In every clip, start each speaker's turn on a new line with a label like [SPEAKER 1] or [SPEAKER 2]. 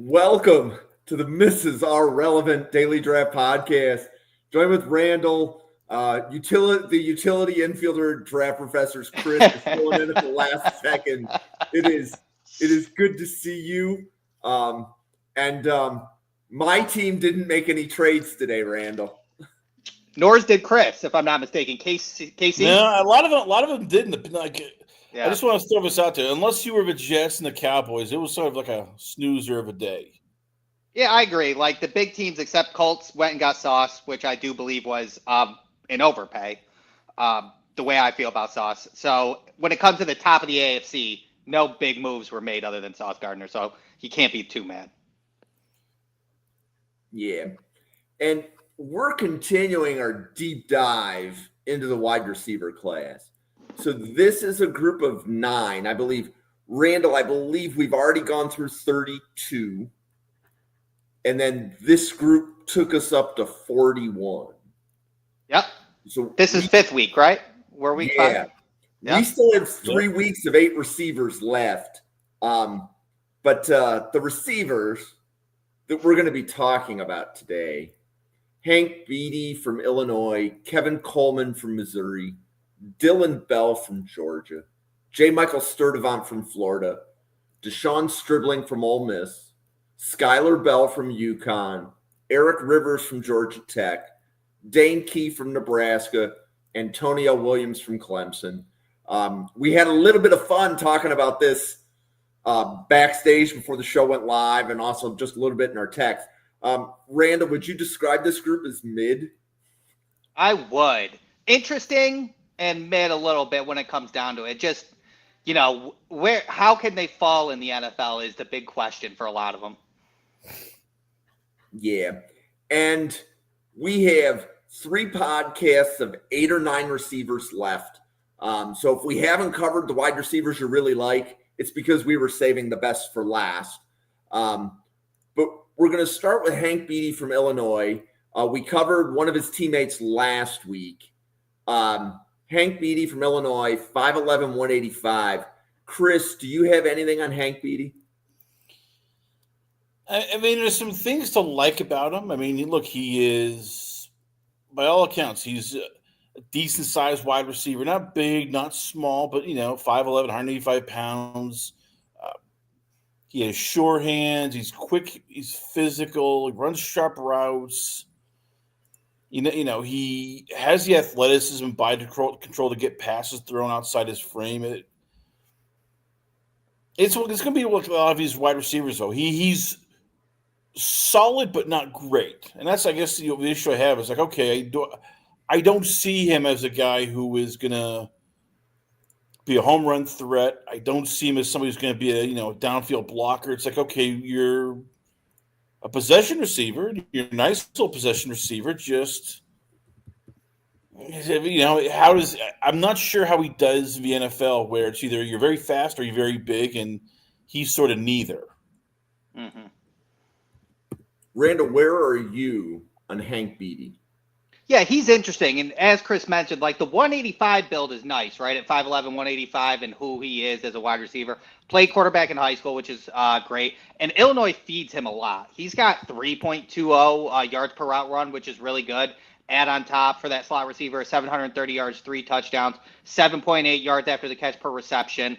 [SPEAKER 1] Welcome to the Mrs. R Relevant Daily Draft Podcast. Joined with Randall, the utility infielder draft professors. Chris is filling in at the last second. It is good to see you. My team didn't make any trades today, Randall.
[SPEAKER 2] Nor did Chris, if I'm not mistaken. Casey?
[SPEAKER 3] No, a lot of them didn't. I just want to throw this out there. Unless you were the Jets and the Cowboys, it was sort of like a snoozer of a day.
[SPEAKER 2] Yeah, I agree. Like the big teams, except Colts, went and got Sauce, which I do believe was an overpay. The way I feel about Sauce. So when it comes to the top of the AFC, no big moves were made other than Sauce Gardner. So he can't be too mad.
[SPEAKER 1] Yeah, and we're continuing our deep dive into the wide receiver class. So this is a group of 9, I believe. Randall, I believe we've already gone through 32. And then this group took us up to 41.
[SPEAKER 2] Yep. So this is 5th week, right? We're week 5?
[SPEAKER 1] Yeah. We still have 3 weeks of 8 receivers left. But the receivers that we're going to be talking about today, Hank Beatty from Illinois, Kevin Coleman from Missouri, Dillon Bell from Georgia, J.Michael Sturdivant from Florida, Deshaun Stribling from Ole Miss, Skyler Bell from UConn, Eric Rivers from Georgia Tech, Dane Key from Nebraska, Antonio Williams from Clemson. We had a little bit of fun talking about this backstage before the show went live, and also just a little bit in our text. Randall, would you describe this group as mid?
[SPEAKER 2] I would. Interesting and mid a little bit when it comes down to it. Just, how can they fall in the NFL is the big question for a lot of them.
[SPEAKER 1] Yeah. And we have 3 podcasts of 8 or 9 receivers left. So if we haven't covered the wide receivers you really like, it's because we were saving the best for last. But we're going to start with Hank Beatty from Illinois. We covered one of his teammates last week. Hank Beatty from Illinois, 5'11", 185. Chris, do you have anything on Hank Beatty?
[SPEAKER 3] I mean, there's some things to like about him. I mean, he is, by all accounts, he's a decent-sized wide receiver. Not big, not small, but, 5'11", 185 pounds. He has sure hands. He's quick. He's physical. He runs sharp routes. He has the athleticism and body control to get passes thrown outside his frame. It's going to be what a lot of these wide receivers, though. He's solid but not great. And that's, I guess, the issue I have is okay, I don't see him as a guy who is going to be a home run threat. I don't see him as somebody who's going to be a downfield blocker. It's okay, you're a possession receiver. You're a nice little possession receiver. Just I'm not sure how he does in the NFL, where it's either you're very fast or you're very big, and he's sort of neither.
[SPEAKER 2] Mm-hmm.
[SPEAKER 1] Randall, where are you on Hank Beatty?
[SPEAKER 2] Yeah, he's interesting. And as Chris mentioned, the 185 build is nice, right? At 5'11", 185 and who he is as a wide receiver. Played quarterback in high school, which is great. And Illinois feeds him a lot. He's got 3.20 yards per route run, which is really good. Add on top for that slot receiver, 730 yards, 3 touchdowns, 7.8 yards after the catch per reception.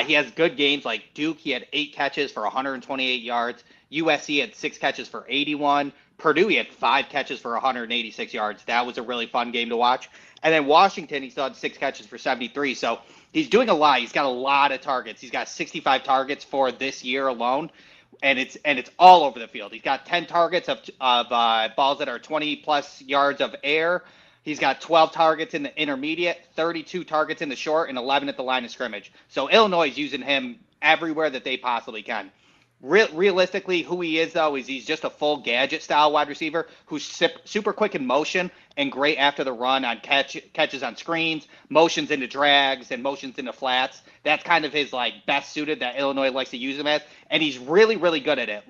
[SPEAKER 2] He has good games like Duke. He had 8 catches for 128 yards. USC had 6 catches for 81. Purdue, he had 5 catches for 186 yards. That was a really fun game to watch. And then Washington, he still had 6 catches for 73. So he's doing a lot. He's got a lot of targets. He's got 65 targets for this year alone, and it's all over the field. He's got 10 targets of balls that are 20-plus yards of air. He's got 12 targets in the intermediate, 32 targets in the short, and 11 at the line of scrimmage. So Illinois is using him everywhere that they possibly can. Realistically, who he is, though, is he's just a full gadget-style wide receiver who's super quick in motion and great after the run on catches on screens, motions into drags, and motions into flats. That's kind of his, best suited that Illinois likes to use him as. And he's really, really good at it.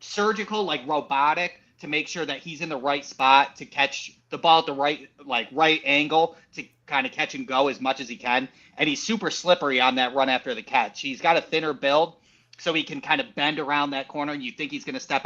[SPEAKER 2] Surgical, robotic, to make sure that he's in the right spot to catch the ball at the right angle to kind of catch and go as much as he can. And he's super slippery on that run after the catch. He's got a thinner build. so he can kind of bend around that corner, and you think he's going to step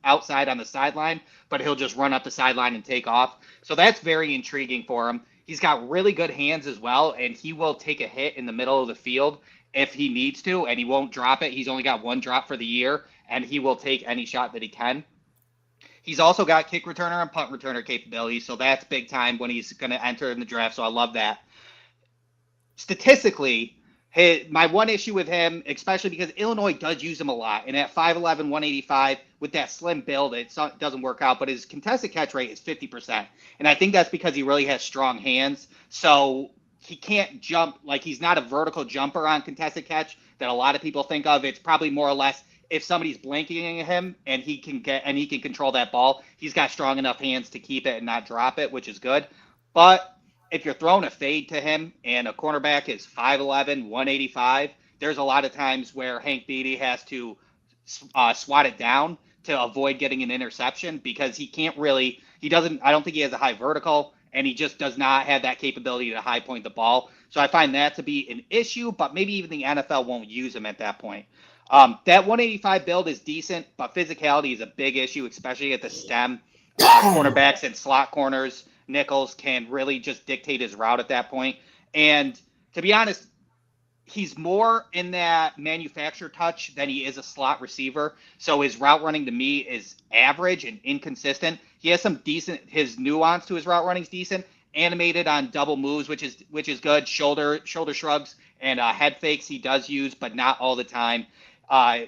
[SPEAKER 2] outside on the sideline, but he'll just run up the sideline and take off. So that's very intriguing for him. He's got really good hands as well, and he will take a hit in the middle of the field if he needs to, and he won't drop it. He's only got one drop for the year, and he will take any shot that he can. He's also got kick returner and punt returner capabilities, so that's big time when he's going to enter in the draft, so I love that. Statistically, my one issue with him, especially because Illinois does use him a lot, and at 5'11", 185, with that slim build, it doesn't work out, but his contested catch rate is 50%. And I think that's because he really has strong hands, so he can't jump, like he's not a vertical jumper on contested catch that a lot of people think of. It's probably more or less if somebody's blanking him and he can control that ball, he's got strong enough hands to keep it and not drop it, which is good. But if you're throwing a fade to him and a cornerback is 5'11", 185, there's a lot of times where Hank Beatty has to swat it down to avoid getting an interception because I don't think he has a high vertical, and he just does not have that capability to high point the ball. So I find that to be an issue, but maybe even the NFL won't use him at that point. That 185 build is decent, but physicality is a big issue, especially at the stem. Cornerbacks and slot corners, nickels can really just dictate his route at that point. And to be honest, he's more in that manufacturer touch than he is a slot receiver. So his route running to me is average and inconsistent. He has some decent, his nuance to his route running is decent. Animated on double moves, which is good. Shoulder shrugs and head fakes he does use, but not all the time.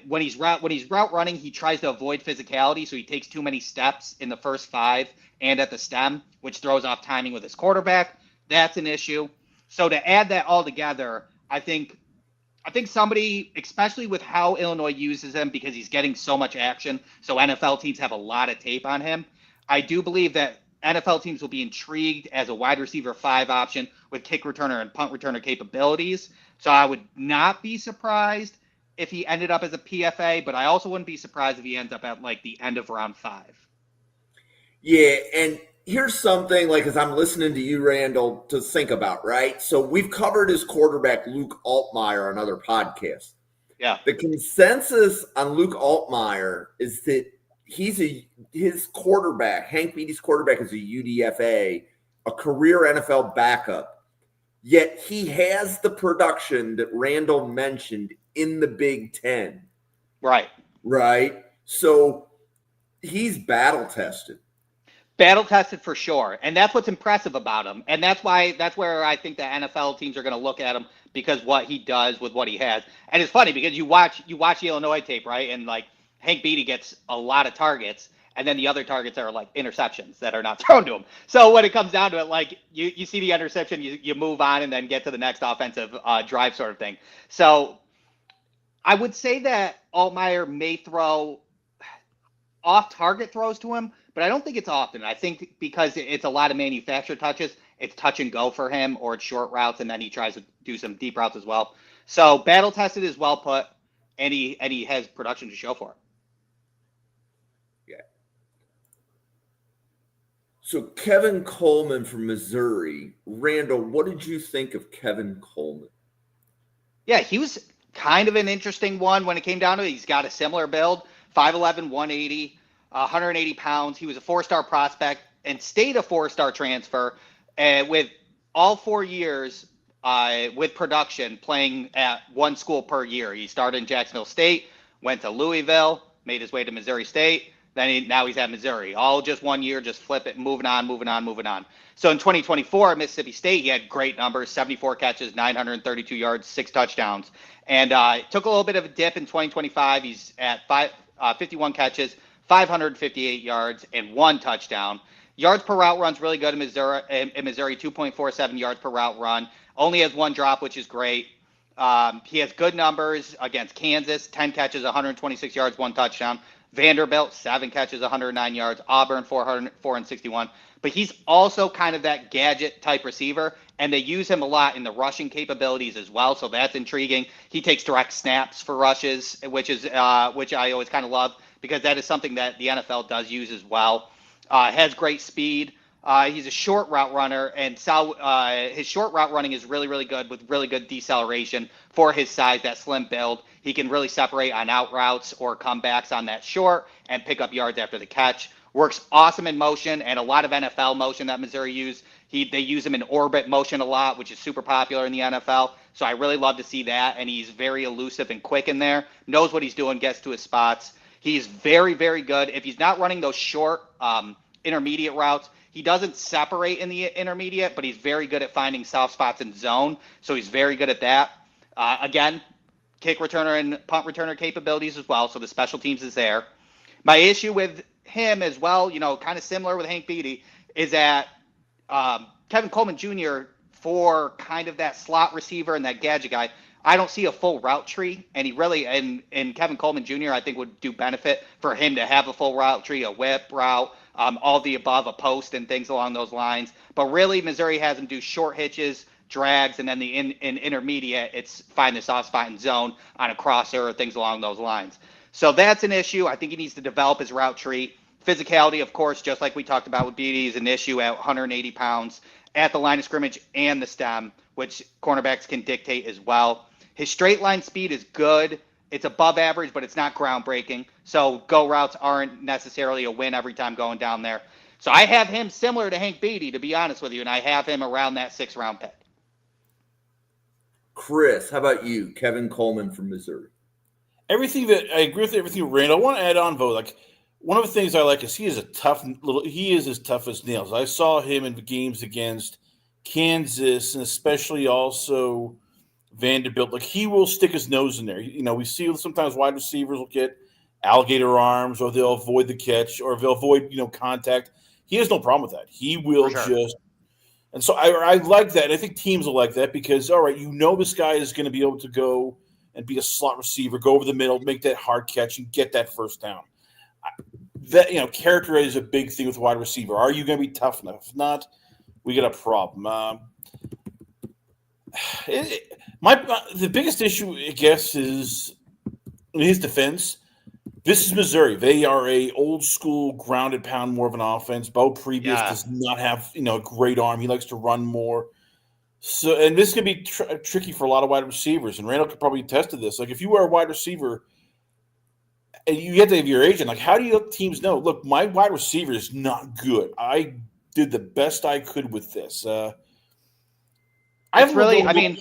[SPEAKER 2] When he's route running, he tries to avoid physicality, so he takes too many steps in the first 5 and at the stem, which throws off timing with his quarterback. That's an issue. So to add that all together, I think somebody, especially with how Illinois uses him, because he's getting so much action, so NFL teams have a lot of tape on him. I do believe that NFL teams will be intrigued as a wide receiver 5 option with kick returner and punt returner capabilities. So I would not be surprised if he ended up as a PFA, but I also wouldn't be surprised if he ends up at like the end of round 5.
[SPEAKER 1] Yeah, and here's something, like, as I'm listening to you, Randall, to think about, right? So we've covered his quarterback, Luke Altmaier, on other podcasts.
[SPEAKER 2] Yeah.
[SPEAKER 1] The consensus on Luke Altmaier is that his quarterback, Hank Beaty's quarterback, is a UDFA, a career NFL backup. Yet he has the production that Randall mentioned in the Big Ten.
[SPEAKER 2] Right.
[SPEAKER 1] So he's battle tested.
[SPEAKER 2] Battle tested for sure. And that's what's impressive about him. And that's where I think the NFL teams are going to look at him, because what he does with what he has. And it's funny because you watch the Illinois tape, right? And like Hank Beatty gets a lot of targets, and then the other targets are like interceptions that are not thrown to him. So when it comes down to it, like you see the interception, you move on and then get to the next offensive drive sort of thing. So I would say that Altmaier may throw off-target throws to him, but I don't think it's often. I think because it's a lot of manufactured touches, it's touch and go for him, or it's short routes, and then he tries to do some deep routes as well. So battle-tested is well put, and he has production to show for it.
[SPEAKER 1] Yeah. So Kevin Coleman from Missouri. Randall, what did you think of Kevin Coleman?
[SPEAKER 2] Yeah, he was kind of an interesting one when it came down to it. He's got a similar build, 5'11", 180, 180 pounds. He was a 4-star prospect and stayed a 4-star transfer with all 4 years with production playing at one school per year. He started in Jacksonville State, went to Louisville, made his way to Missouri State. Now he's at Missouri. All just 1 year, just flip it, moving on. So in 2024 at Mississippi State, he had great numbers, 74 catches, 932 yards, 6 touchdowns. And took a little bit of a dip in 2025. He's at 51 catches, 558 yards, and 1 touchdown. Yards per route run's really good in Missouri, 2.47 yards per route run. Only has 1 drop, which is great. He has good numbers against Kansas, 10 catches, 126 yards, 1 touchdown. Vanderbilt, 7 catches, 109 yards. Auburn, 461. But he's also kind of that gadget type receiver, and they use him a lot in the rushing capabilities as well. So that's intriguing. He takes direct snaps for rushes, which I always kind of love, because that is something that the NFL does use as well. Has great speed. He's a short route runner, and his short route running is really, really good with really good deceleration for his size, that slim build. He can really separate on out routes or comebacks on that short and pick up yards after the catch. Works awesome in motion and a lot of NFL motion that Missouri use. They use him in orbit motion a lot, which is super popular in the NFL. So I really love to see that, and he's very elusive and quick in there. Knows what he's doing, gets to his spots. He's very, very good. If he's not running those short intermediate routes, he doesn't separate in the intermediate, but he's very good at finding soft spots in zone. So he's very good at that. Again, kick returner and punt returner capabilities as well. So the special teams is there. My issue with him as well, kind of similar with Hank Beatty, is that Kevin Coleman Jr., for kind of that slot receiver and that gadget guy, I don't see a full route tree, and he really, and Kevin Coleman Jr., I think would do benefit for him to have a full route tree, a whip route, all the above, a post and things along those lines. But really, Missouri has him do short hitches, drags, and then in intermediate, it's find the soft spot in zone on a crosser or things along those lines. So that's an issue. I think he needs to develop his route tree. Physicality, of course, just like we talked about with Beatty, is an issue at 180 pounds at the line of scrimmage and the stem, which cornerbacks can dictate as well. His straight line speed is good. It's above average, but it's not groundbreaking. So go routes aren't necessarily a win every time going down there. So I have him similar to Hank Beatty, to be honest with you, and I have him around that 6th-round pick.
[SPEAKER 1] Chris, how about you? Kevin Coleman from Missouri.
[SPEAKER 3] I agree with everything Randall. I want to add on, though, like one of the things I like is he is as tough as nails. I saw him in the games against Kansas and especially also Vanderbilt. Like he will stick his nose in there. We see sometimes wide receivers will get alligator arms or they'll avoid the catch or they'll avoid, contact. He has no problem with that. He will just. And so I like that. And I think teams will like that because, all right, this guy is going to be able to go and be a slot receiver, go over the middle, make that hard catch and get that first down. That character is a big thing with wide receiver. Are you going to be tough enough? If not, we got a problem. The biggest issue, I guess, is in his defense. This is Missouri. They are a old school grounded pound, more of an offense. Bo Previous does not have a great arm. He likes to run more. So, and this could be tricky for a lot of wide receivers. And Randall could probably attest to this. Like if you are a wide receiver. And you get to have your agent. Like, how do you teams know? Look, my wide receiver is not good. I did the best I could with this. I
[SPEAKER 2] think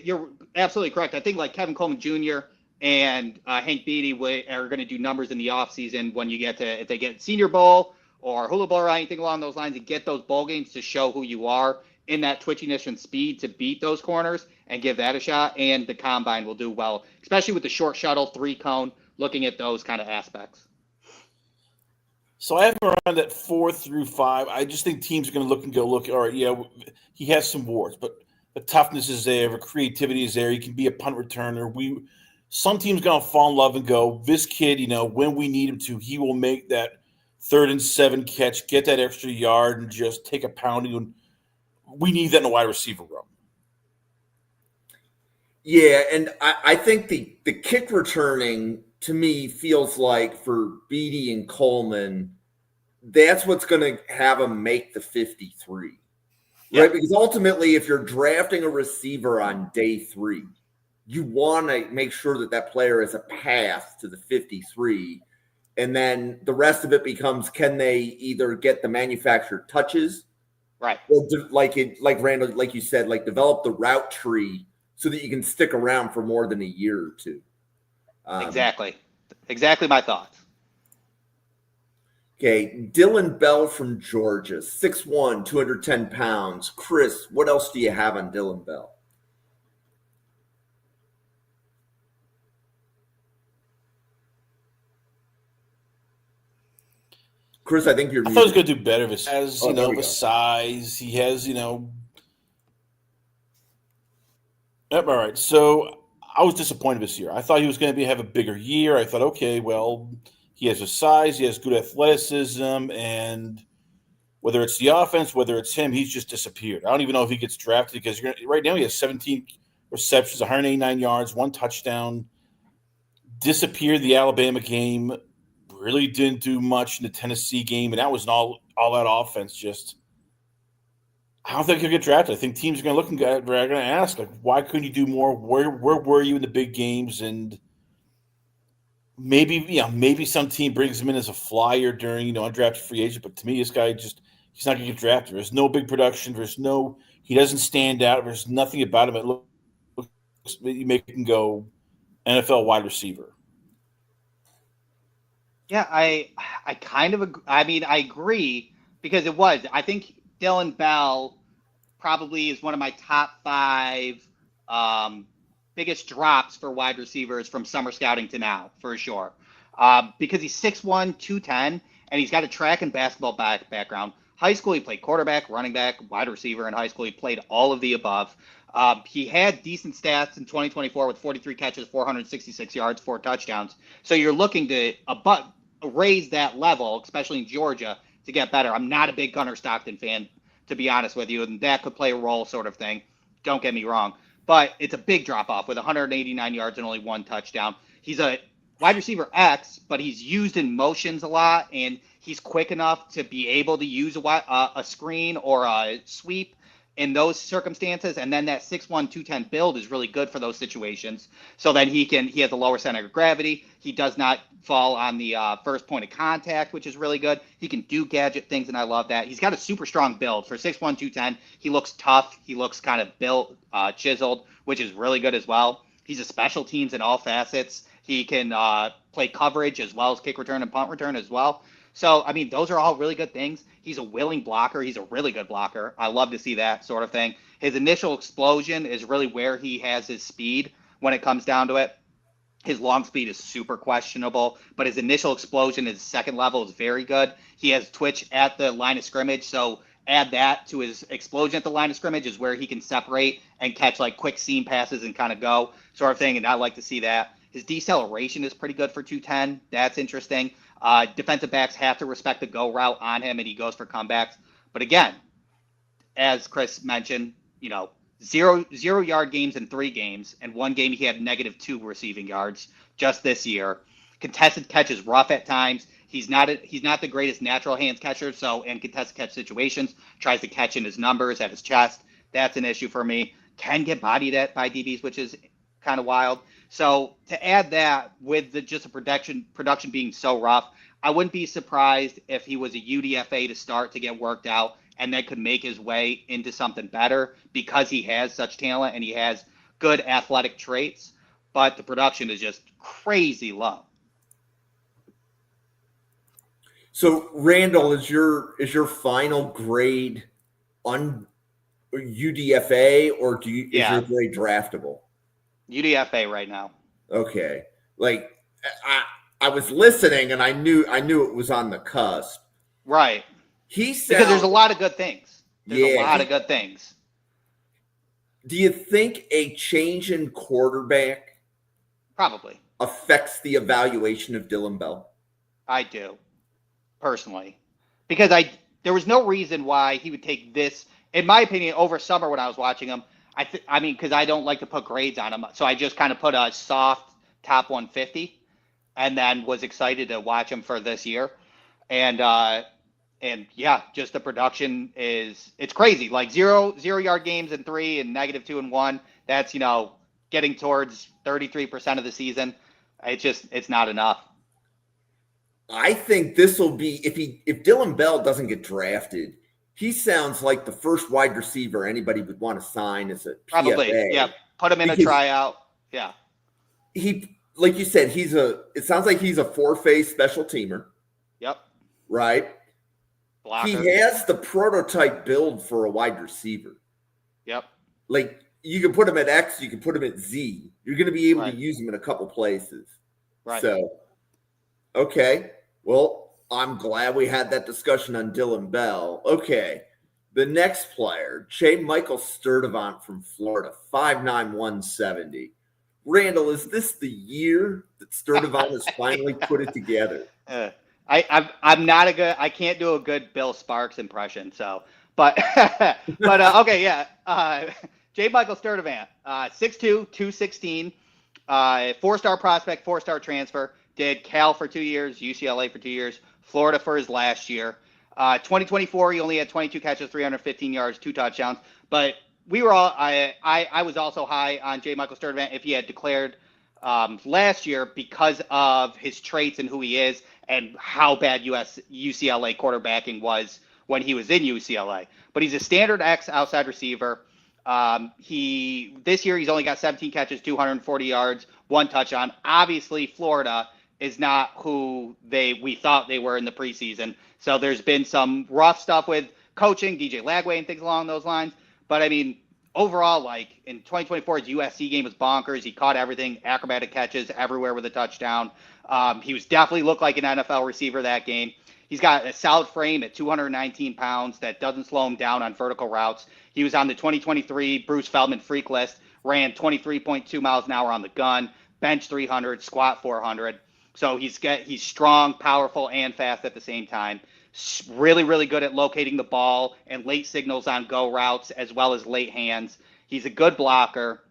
[SPEAKER 2] you're absolutely correct. I think like Kevin Coleman Jr. and Hank Beatty are going to do numbers in the offseason when you get to if they get Senior Bowl or Hula Bowl or anything along those lines and get those bowl games to show who you are in that twitchiness and speed to beat those corners and give that a shot. And the combine will do well, especially with the short shuttle, 3-cone, looking at those kind of aspects.
[SPEAKER 3] So I have him around at 4 through 5. I just think teams are going to look, all right, yeah, he has some warts, but the toughness is there, the creativity is there. He can be a punt returner. Some teams going to fall in love and go, this kid, when we need him to, he will make that 3rd and 7 catch, get that extra yard, and just take a pounding. And we need that in a wide receiver room.
[SPEAKER 1] Yeah, and I think the kick returning to me feels like for Beatty and Coleman, that's what's going to have them make the 53, right? Because ultimately, if you're drafting a receiver on day 3, you want to make sure that player has a path to the 53, and then the rest of it becomes can they either get the manufactured touches,
[SPEAKER 2] right?
[SPEAKER 1] Or like Randall, like you said, like develop the route tree so that you can stick around for more than a year or two.
[SPEAKER 2] Exactly my thoughts.
[SPEAKER 1] Okay, Dillon Bell from Georgia, 6'1", 210 pounds. Chris, what else do you have on Dillon Bell? Chris, I think you're.
[SPEAKER 3] I thought he was going to do better. He has, the size. He has, Yep, all right. So I was disappointed this year. I thought he was going to have a bigger year. I thought, okay, well, he has a size, he has good athleticism, and whether it's the offense, whether it's him, he's just disappeared. I don't even know if he gets drafted because right now he has 17 receptions, 189 yards, 1 touchdown. Disappeared the Alabama game. really didn't do much in the Tennessee game, and that was all that offense. Just, I don't think he'll get drafted. I think teams are going to look and they're going to ask, like, why couldn't you do more? Where were you in the big games? And maybe some team brings him in as a flyer during, undrafted free agent. But to me, this guy he's not going to get drafted. There's no big production. He doesn't stand out. There's nothing about him that looks you make him go NFL wide receiver.
[SPEAKER 2] Yeah, I kind of agree. I mean, I agree because I think Dillon Bell probably is one of my top 5 biggest drops for wide receivers from summer scouting to now, for sure. Because he's 6'1", 210, and he's got a track and basketball background. High school, he played quarterback, running back, wide receiver. In high school, he played all of the above. He had decent stats in 2024 with 43 catches, 466 yards, 4 touchdowns. So you're looking to raise that level, especially in Georgia, to get better. I'm not a big Gunnar Stockton fan, to be honest with you, and that could play a role sort of thing. Don't get me wrong. But it's a big drop-off with 189 yards and only 1 touchdown. He's a wide receiver X, but he's used in motions a lot, and he's quick enough to be able to use a screen or a sweep in those circumstances. And then that 6'1", 210 build is really good for those situations. So then he has a lower center of gravity. He does not fall on the first point of contact, which is really good. He can do gadget things, and I love that. He's got a super strong build. For 6'1", 210, he looks tough. He looks kind of built, chiseled, which is really good as well. He's a special teams in all facets. He can play coverage as well as kick return and punt return as well. So, I mean, those are all really good things. He's a willing blocker. He's a really good blocker. I love to see that sort of thing. His initial explosion is really where he has his speed when it comes down to it. His long speed is super questionable, but his initial explosion, his second level, is very good. He has twitch at the line of scrimmage, so add that to his explosion at the line of scrimmage is where he can separate and catch like quick seam passes and kind of go sort of thing, and I like to see that. His deceleration is pretty good for 210. That's interesting. Defensive backs have to respect the go route on him, and he goes for comebacks. But again, as Chris mentioned, 0-yard games in 3 games, and 1 game he had -2 receiving yards just this year. Contested catch is rough at times. He's not the greatest natural hands catcher, so in contested catch situations, tries to catch in his numbers at his chest. That's an issue for me. Can get bodied at by DBs, which is kind of wild. So to add that with just the production being so rough, I wouldn't be surprised if he was a UDFA to start to get worked out and then could make his way into something better because he has such talent and he has good athletic traits, but the production is just crazy low.
[SPEAKER 1] So Randall, is your final grade on UDFA, or is your grade draftable?
[SPEAKER 2] UDFA right now.
[SPEAKER 1] Okay. Like I was listening and I knew it was on the cusp.
[SPEAKER 2] Right. Because there's a lot of good things. There's a lot of good things.
[SPEAKER 1] Do you think a change in quarterback
[SPEAKER 2] probably
[SPEAKER 1] affects the evaluation of Dillon Bell?
[SPEAKER 2] I do, personally. Because there was no reason why he would take this, in my opinion, over summer when I was watching him. I mean, because I don't like to put grades on him. So I just kind of put a soft top 150 and then was excited to watch him for this year. And yeah, just the production it's crazy. Like 0-yard games in 3 and -2 in 1. That's, getting towards 33% of the season. It's not enough.
[SPEAKER 1] I think this will be, if Dillon Bell doesn't get drafted, he sounds like the first wide receiver anybody would want to sign as a PFA.
[SPEAKER 2] Probably, yeah. Put him in a tryout. Yeah.
[SPEAKER 1] He, like you said, it sounds like he's a 4-phase special teamer.
[SPEAKER 2] Yep.
[SPEAKER 1] Right?
[SPEAKER 2] Blocker.
[SPEAKER 1] He has the prototype build for a wide receiver.
[SPEAKER 2] Yep.
[SPEAKER 1] Like, you can put him at X, you can put him at Z. You're going to be able to use him in a couple places.
[SPEAKER 2] Right.
[SPEAKER 1] So, okay. Well, I'm glad we had that discussion on Dillon Bell. Okay. The next player, J.Michael Sturdivant from Florida, 5'9", 170. Randall, is this the year that Sturdivant has finally put it together?
[SPEAKER 2] I'm not I can't do a good Bill Sparks impression. So, but okay, yeah. J.Michael Sturdivant, 6'2", 216, 4-star prospect, 4-star transfer. did Cal for 2 years, UCLA for 2 years, Florida for his last year. 2024, he only had 22 catches, 315 yards, 2 touchdowns. But we were all I was also high on J.Michael Sturdivant if he had declared last year because of his traits and who he is and how bad UCLA quarterbacking was when he was in UCLA. But he's a standard X outside receiver. This year he's only got 17 catches, 240 yards, 1 touchdown. Obviously, Florida is not who we thought they were in the preseason. So there's been some rough stuff with coaching, DJ Lagway and things along those lines. But I mean, overall, like in 2024, his USC game was bonkers. He caught everything, acrobatic catches everywhere with a touchdown. He was definitely looked like an NFL receiver that game. He's got a solid frame at 219 pounds that doesn't slow him down on vertical routes. He was on the 2023 Bruce Feldman freak list, ran 23.2 miles an hour on the gun, bench 300, squat 400. So he's strong, powerful, and fast at the same time. Really, really good at locating the ball and late signals on go routes as well as late hands. He's a good blocker.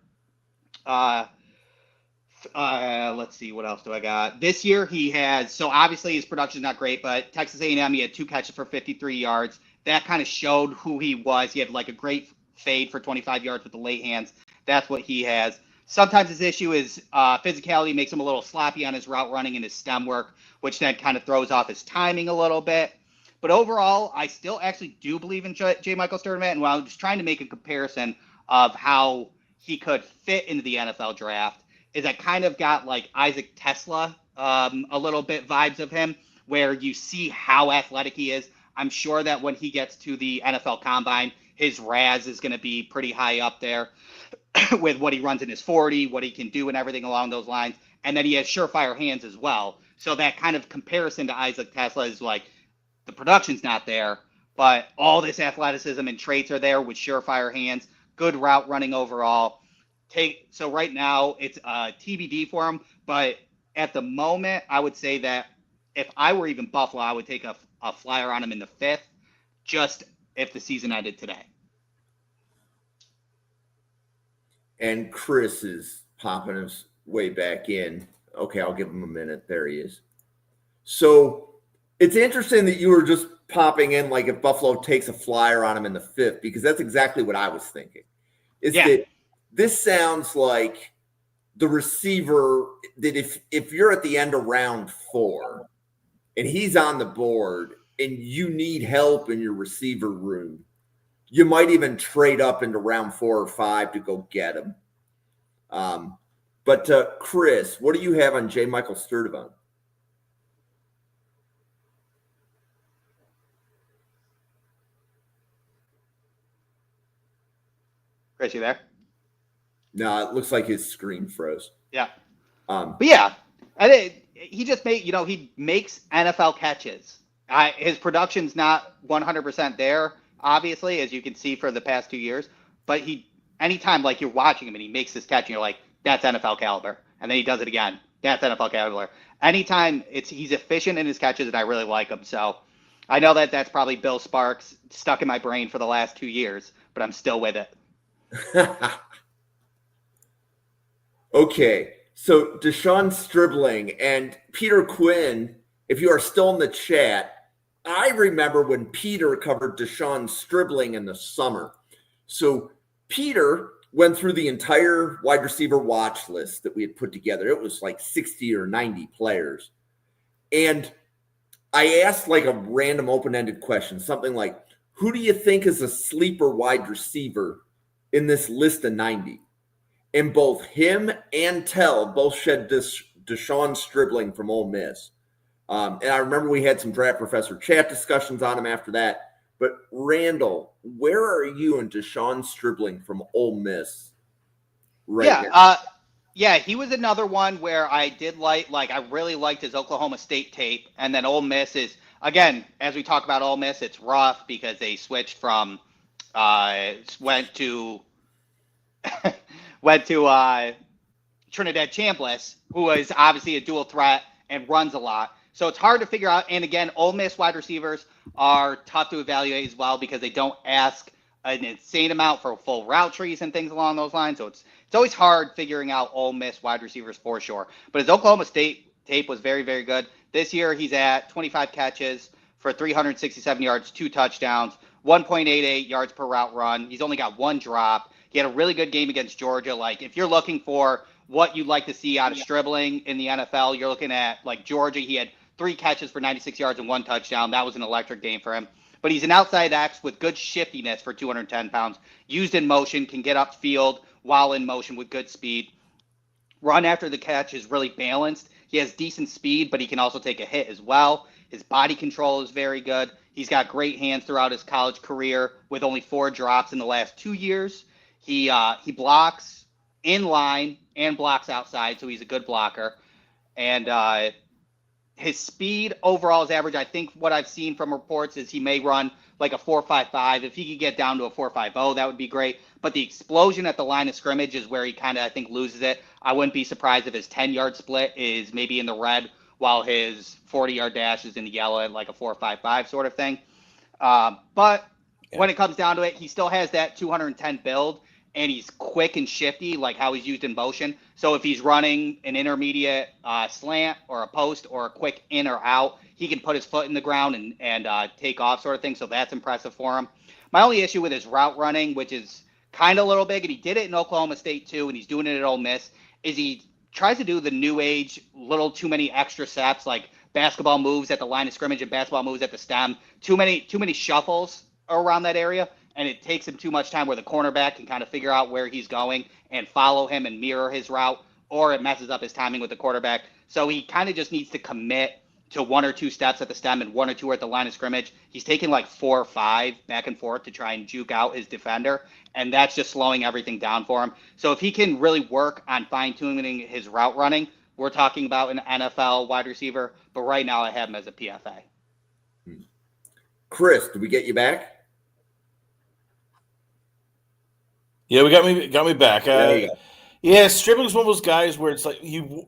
[SPEAKER 2] Let's see, what else do I got? This year so obviously his production is not great, but Texas A&M, he had 2 catches for 53 yards. That kind of showed who he was. He had like a great fade for 25 yards with the late hands. That's what he has. Sometimes his issue is physicality makes him a little sloppy on his route running and his stem work, which then kind of throws off his timing a little bit. But overall, I still actually do believe in J.Michael Sturdivant, and I was just trying to make a comparison of how he could fit into the NFL draft, is I kind of got like Isaac Tesla, a little bit vibes of him, where you see how athletic he is. I'm sure that when he gets to the NFL Combine, his RAS is going to be pretty high up there with what he runs in his 40, what he can do and everything along those lines. And then he has surefire hands as well. So that kind of comparison to Isaac Tesla is like, the production's not there, but all this athleticism and traits are there with surefire hands, good route running overall. So right now it's TBD for him, but at the moment, I would say that if I were even Buffalo, I would take a flyer on him in the 5th, just if the season ended today.
[SPEAKER 1] And Chris is popping his way back in. Okay, I'll give him a minute. There he is. So it's interesting that you were just popping in like if Buffalo takes a flyer on him in the 5th, because that's exactly what I was thinking. That this sounds like the receiver that if you're at the end of round 4 and he's on the board and you need help in your receiver room, you might even trade up into round 4 or 5 to go get him. But Chris, what do you have on J.Michael Sturdivant?
[SPEAKER 2] Chris, you there?
[SPEAKER 1] No, it looks like his screen froze.
[SPEAKER 2] Yeah. But yeah, he just he makes NFL catches. His production's not 100% there, obviously, as you can see for the past 2 years. But anytime like you're watching him and he makes this catch and you're like, that's NFL caliber. And then he does it again. That's NFL caliber. Anytime he's efficient in his catches, and I really like him. So I know that's probably Bill Sparks stuck in my brain for the last 2 years, but I'm still with it.
[SPEAKER 1] Okay, so Deshaun Stribling and Peter Quinn, if you are still in the chat, I remember when Peter covered Deshaun Stribling in the summer. So Peter went through the entire wide receiver watch list that we had put together. It was like 60 or 90 players. And I asked like a random open-ended question, something like, who do you think is a sleeper wide receiver in this list of 90? And both him and Tell both shed this Deshaun Stribling from Ole Miss. And I remember we had some Draft Professor chat discussions on him after that. But Randall, where are you in Deshaun Stribling from Ole Miss now?
[SPEAKER 2] Yeah, he was another one where I did I really liked his Oklahoma State tape. And then Ole Miss is, again, as we talk about Ole Miss, it's rough because they switched from went to Trinidad Chambliss, who is obviously a dual threat and runs a lot. So it's hard to figure out. And again, Ole Miss wide receivers are tough to evaluate as well because they don't ask an insane amount for full route trees and things along those lines. So it's always hard figuring out Ole Miss wide receivers for sure. But his Oklahoma State tape was very, very good. This year, he's at 25 catches for 367 yards, 2 touchdowns, 1.88 yards per route run. He's only got 1 drop. He had a really good game against Georgia. Like, if you're looking for what you'd like to see out of Stribling in the NFL, you're looking at, like, Georgia. He had 3 catches for 96 yards and 1 touchdown. That was an electric game for him. But he's an outside X with good shiftiness for 210 pounds. Used in motion, can get upfield while in motion with good speed. Run after the catch is really balanced. He has decent speed, but he can also take a hit as well. His body control is very good. He's got great hands throughout his college career with only 4 drops in the last 2 years. He blocks in line and blocks outside, so he's a good blocker. And his speed overall is average. I think what I've seen from reports is he may run like a 4.55. If he could get down to a 4.50, that would be great. But the explosion at the line of scrimmage is where he kind of, I think, loses it. I wouldn't be surprised if his 10-yard split is maybe in the red while his 40-yard dash is in the yellow at like a 4.55 sort of thing. But when it comes down to it, he still has that 210 build, and he's quick and shifty, like how he's used in motion. So if he's running an intermediate slant or a post or a quick in or out, he can put his foot in the ground and take off sort of thing. So that's impressive for him. My only issue with his route running, which is kind of a little big, and he did it in Oklahoma State too, and he's doing it at Ole Miss, is he tries to do the new age, little too many extra steps, like basketball moves at the line of scrimmage and basketball moves at the stem. Too many shuffles around that area. And it takes him too much time where the cornerback can kind of figure out where he's going and follow him and mirror his route, or it messes up his timing with the quarterback. So he kind of just needs to commit to 1 or 2 steps at the stem and 1 or 2 at the line of scrimmage. He's taking like 4 or 5 back and forth to try and juke out his defender, and that's just slowing everything down for him. So if he can really work on fine-tuning his route running, we're talking about an NFL wide receiver, but right now I have him as a PFA.
[SPEAKER 1] Chris, did we get you back?
[SPEAKER 3] Yeah, we got me back.
[SPEAKER 1] Yeah,
[SPEAKER 3] Stribling's one of those guys where it's like you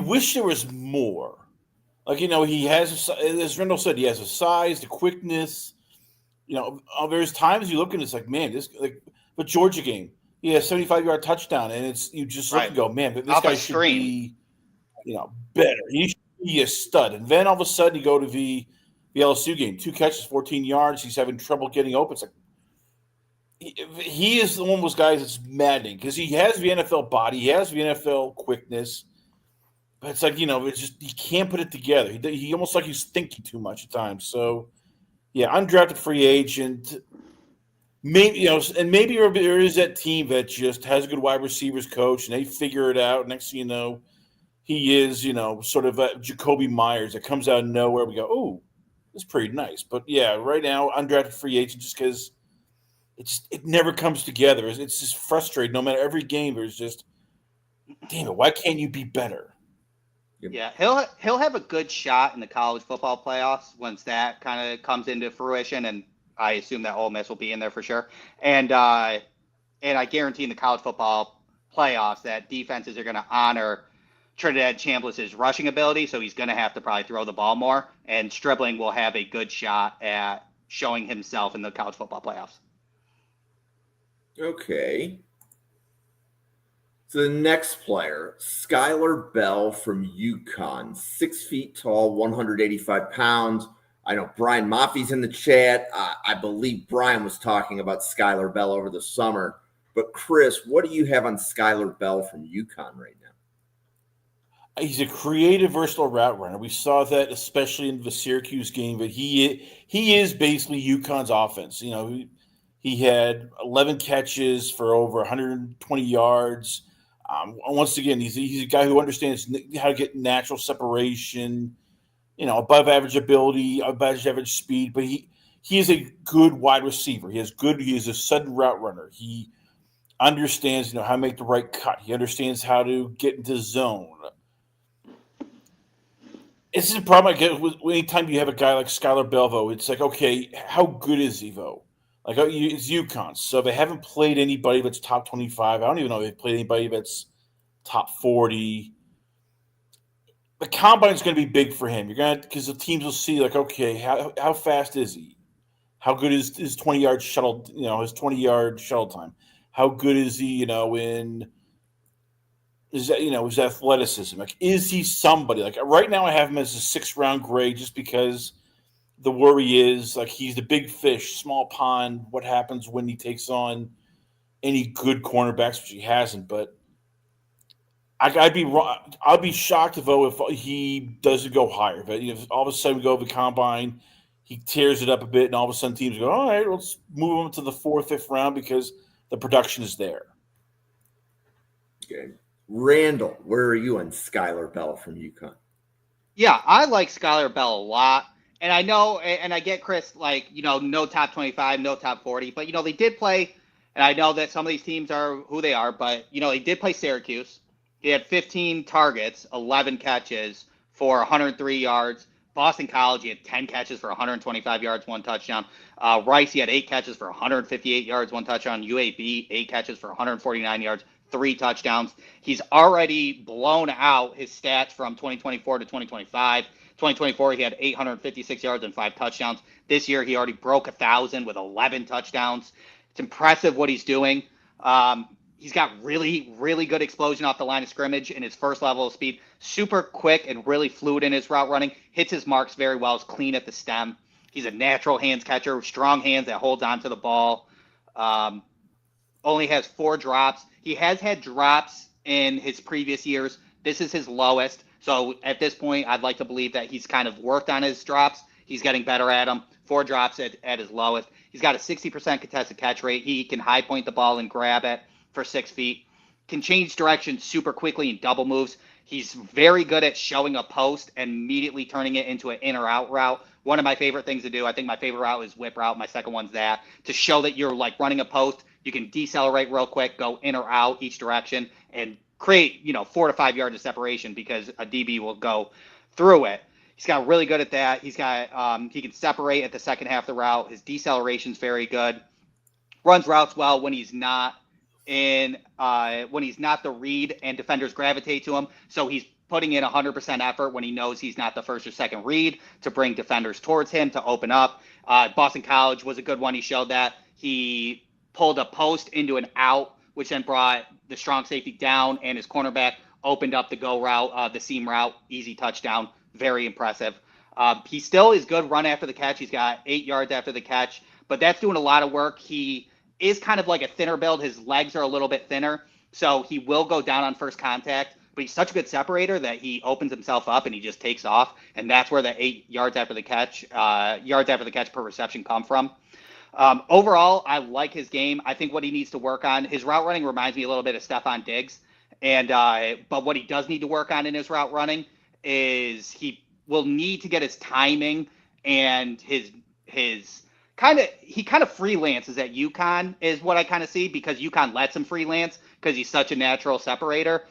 [SPEAKER 3] wish there was more. Like, he has, as Rendell said, he has the size, the quickness. There's times you look and it's like, man, this the Georgia game, he has 75-yard touchdown, and it's you just look and go, man, this guy should be, better. He should be a stud. And then all of a sudden you go to the LSU game, 2 catches, 14 yards. He's having trouble getting open. It's like, he is one of those guys that's maddening because he has the NFL body, he has the NFL quickness, but it's like, it's just he can't put it together. He almost like he's thinking too much at times. So, yeah, undrafted free agent. Maybe maybe there is that team that just has a good wide receivers coach and they figure it out. Next thing you know, he is sort of a Jacoby Myers that comes out of nowhere. We go, oh, that's pretty nice. But yeah, right now undrafted free agent just because. It never comes together. It's just frustrating. No matter every game, there's just, damn it, why can't you be better?
[SPEAKER 2] Yeah, he'll have a good shot in the college football playoffs once that kind of comes into fruition, and I assume that Ole Miss will be in there for sure. And I guarantee in the college football playoffs that defenses are going to honor Trinidad Chambliss' rushing ability, so he's going to have to probably throw the ball more, and Stribling will have a good shot at showing himself in the college football playoffs.
[SPEAKER 1] Okay. So the next player, Skyler Bell from UConn, 6 feet tall, 185 pounds. I know Brian Maffey's in the chat. I believe Brian was talking about Skyler Bell over the summer. But Chris, what do you have on Skyler Bell from UConn right now?
[SPEAKER 3] He's a creative, versatile route runner. We saw that especially in the Syracuse game. But he is basically UConn's offense. He had 11 catches for over 120 yards. Once again, he's a guy who understands how to get natural separation, above average ability, above average speed. But he is a good wide receiver. He is a sudden route runner. He understands, how to make the right cut. He understands how to get into zone. This is a problem I get with anytime you have a guy like Skyler Bell, though. It's like, okay, how good is he, though? Like, it's UConn, so they haven't played anybody that's top 25. I don't even know if they've played anybody that's top 40. The combine is going to be big for him. Because the teams will see, like, okay, how fast is he? How good is his 20-yard shuttle? His 20-yard shuttle time. How good is he? In his athleticism. Like, is he somebody? Like right now, I have him as a 6th-round grade just because the worry is like he's the big fish, small pond. What happens when he takes on any good cornerbacks, which he hasn't? But I'd be wrong. I'd be shocked if he doesn't go higher. But if all of a sudden we go to the combine, he tears it up a bit, and all of a sudden teams go, all right, let's move him to the 4th, 5th round because the production is there.
[SPEAKER 1] Okay. Randall, where are you on Skyler Bell from UConn?
[SPEAKER 2] Yeah, I like Skyler Bell a lot. And I know, and I get Chris, like, no top 25, no top 40. But, they did play, and I know that some of these teams are who they are, but, he did play Syracuse. He had 15 targets, 11 catches for 103 yards. Boston College, he had 10 catches for 125 yards, 1 touchdown. Rice, he had 8 catches for 158 yards, 1 touchdown. UAB, 8 catches for 149 yards, 3 touchdowns. He's already blown out his stats from 2024 to 2025. 2024, he had 856 yards and 5 touchdowns. This year, he already broke 1,000 with 11 touchdowns. It's impressive what he's doing. He's got really, really good explosion off the line of scrimmage in his first level of speed. Super quick and really fluid in his route running. Hits his marks very well. Is clean at the stem. He's a natural hands catcher, strong hands that holds onto the ball. Only has 4 drops. He has had drops in his previous years. This is his lowest. So at this point, I'd like to believe that he's kind of worked on his drops. He's getting better at them. 4 drops at his lowest. He's got a 60% contested catch rate. He can high point the ball and grab it for 6 feet. Can change direction super quickly in double moves. He's very good at showing a post and immediately turning it into an in or out route. One of my favorite things to do, I think my favorite route is whip route. My second one's that. To show that you're like running a post, you can decelerate real quick, go in or out each direction, and create 4 to 5 yards of separation because a DB will go through it. He's got really good at that. He's got he can separate at the second half of the route. His deceleration's very good. Runs routes well when he's not the read and defenders gravitate to him. So he's putting in 100% effort when he knows he's not the first or second read to bring defenders towards him to open up. Boston College was a good one. He showed that. He pulled a post into an out, which then brought the strong safety down, and his cornerback opened up the go route, the seam route, easy touchdown. Very impressive. He still is good run after the catch. He's got 8 yards after the catch, but that's doing a lot of work. He is kind of like a thinner build. His legs are a little bit thinner, so he will go down on first contact, but he's such a good separator that he opens himself up and he just takes off, and that's where the 8 yards after the catch per reception come from. Overall, I like his game. I think what he needs to work on, his route running reminds me a little bit of Stephon Diggs, and but what he does need to work on in his route running is he will need to get his timing and he kind of freelances at UConn is what I kind of see, because UConn lets him freelance because he's such a natural separator.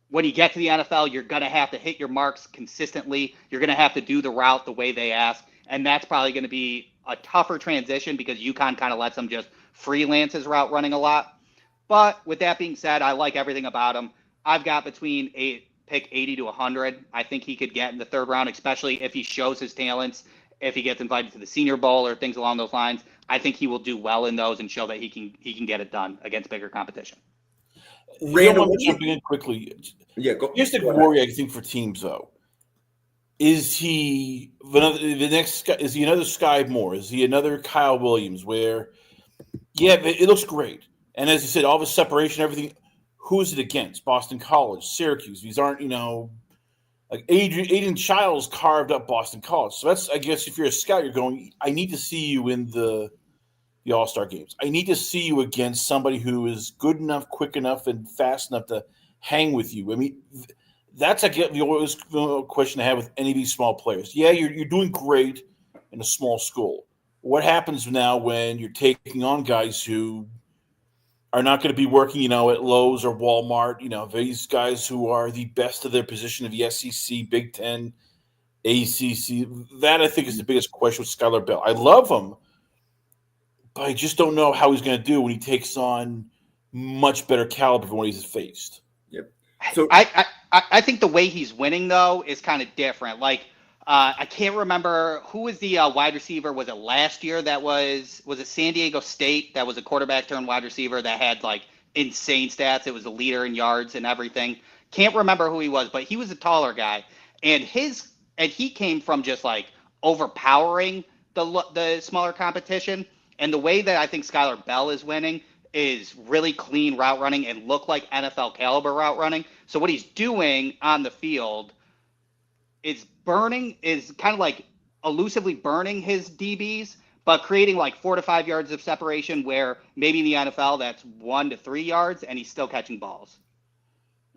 [SPEAKER 2] When you get to the NFL, you're going to have to hit your marks consistently. You're going to have to do the route the way they ask, and that's probably going to be a tougher transition because UConn kind of lets him just freelance his route running a lot. But with that being said, I like everything about him. I've got pick 80 to 100. I think he could get in the 3rd round, especially if he shows his talents. If he gets invited to the Senior Bowl or things along those lines, I think he will do well in those and show that he can get it done against bigger competition.
[SPEAKER 3] Randall, jumping in quickly.
[SPEAKER 1] Yeah, go.
[SPEAKER 3] Here's the worry, I think, for teams though. Is he the next guy? Is he another Sky Moore? Is he another Kyle Williams? Where, yeah, it looks great, and as you said, all the separation, everything. Who is it against? Boston College, Syracuse. These aren't, like Aiden Childs carved up Boston College. So that's, I guess, if you're a scout, you're going, I need to see you in the All-Star games. I need to see you against somebody who is good enough, quick enough, and fast enough to hang with you. I mean, that's the question I have with any of these small players. Yeah, you're doing great in a small school. What happens now when you're taking on guys who are not going to be working, at Lowe's or Walmart, these guys who are the best of their position of the SEC, Big Ten, ACC. That, I think, is the biggest question with Skyler Bell. I love him, but I just don't know how he's going to do when he takes on much better caliber than what he's faced.
[SPEAKER 1] Yep. So
[SPEAKER 2] I think the way he's winning, though, is kind of different. Like, I can't remember who was the wide receiver. Was it last year that was it San Diego State that was a quarterback turned wide receiver that had like insane stats. It was a leader in yards and everything. Can't remember who he was, but he was a taller guy, and he came from just like overpowering the smaller competition. And the way that I think Skyler Bell is winning is really clean route running and look like NFL caliber route running. So what he's doing on the field is kind of like elusively burning his DBs, but creating like 4 to 5 yards of separation where maybe in the NFL that's 1 to 3 yards and he's still catching balls.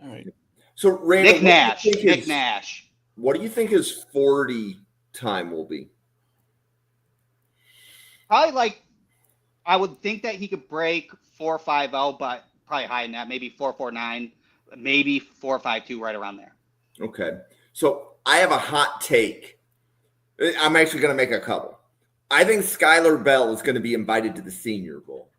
[SPEAKER 3] All right.
[SPEAKER 1] So Randall,
[SPEAKER 2] Nick Nash.
[SPEAKER 1] What do you think his 40 time will be?
[SPEAKER 2] Probably I would think that he could break 4.50, but probably higher than that, maybe 4.49, maybe 4.52, right around there.
[SPEAKER 1] Okay. So I have a hot take. I'm actually going to make a couple. I think Skyler Bell is going to be invited to the Senior Bowl.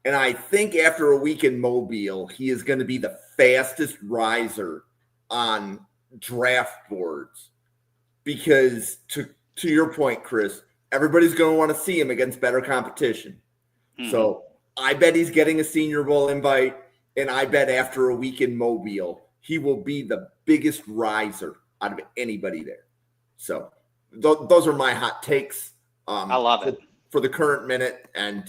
[SPEAKER 1] And I think after a week in Mobile, he is going to be the fastest riser on draft boards. Because to your point, Chris, everybody's going to want to see him against better competition. Mm-hmm. So I bet he's getting a Senior Bowl invite, and I bet after a week in Mobile, he will be the biggest riser out of anybody there. So those are my hot takes.
[SPEAKER 2] I love it.
[SPEAKER 1] For the current minute, and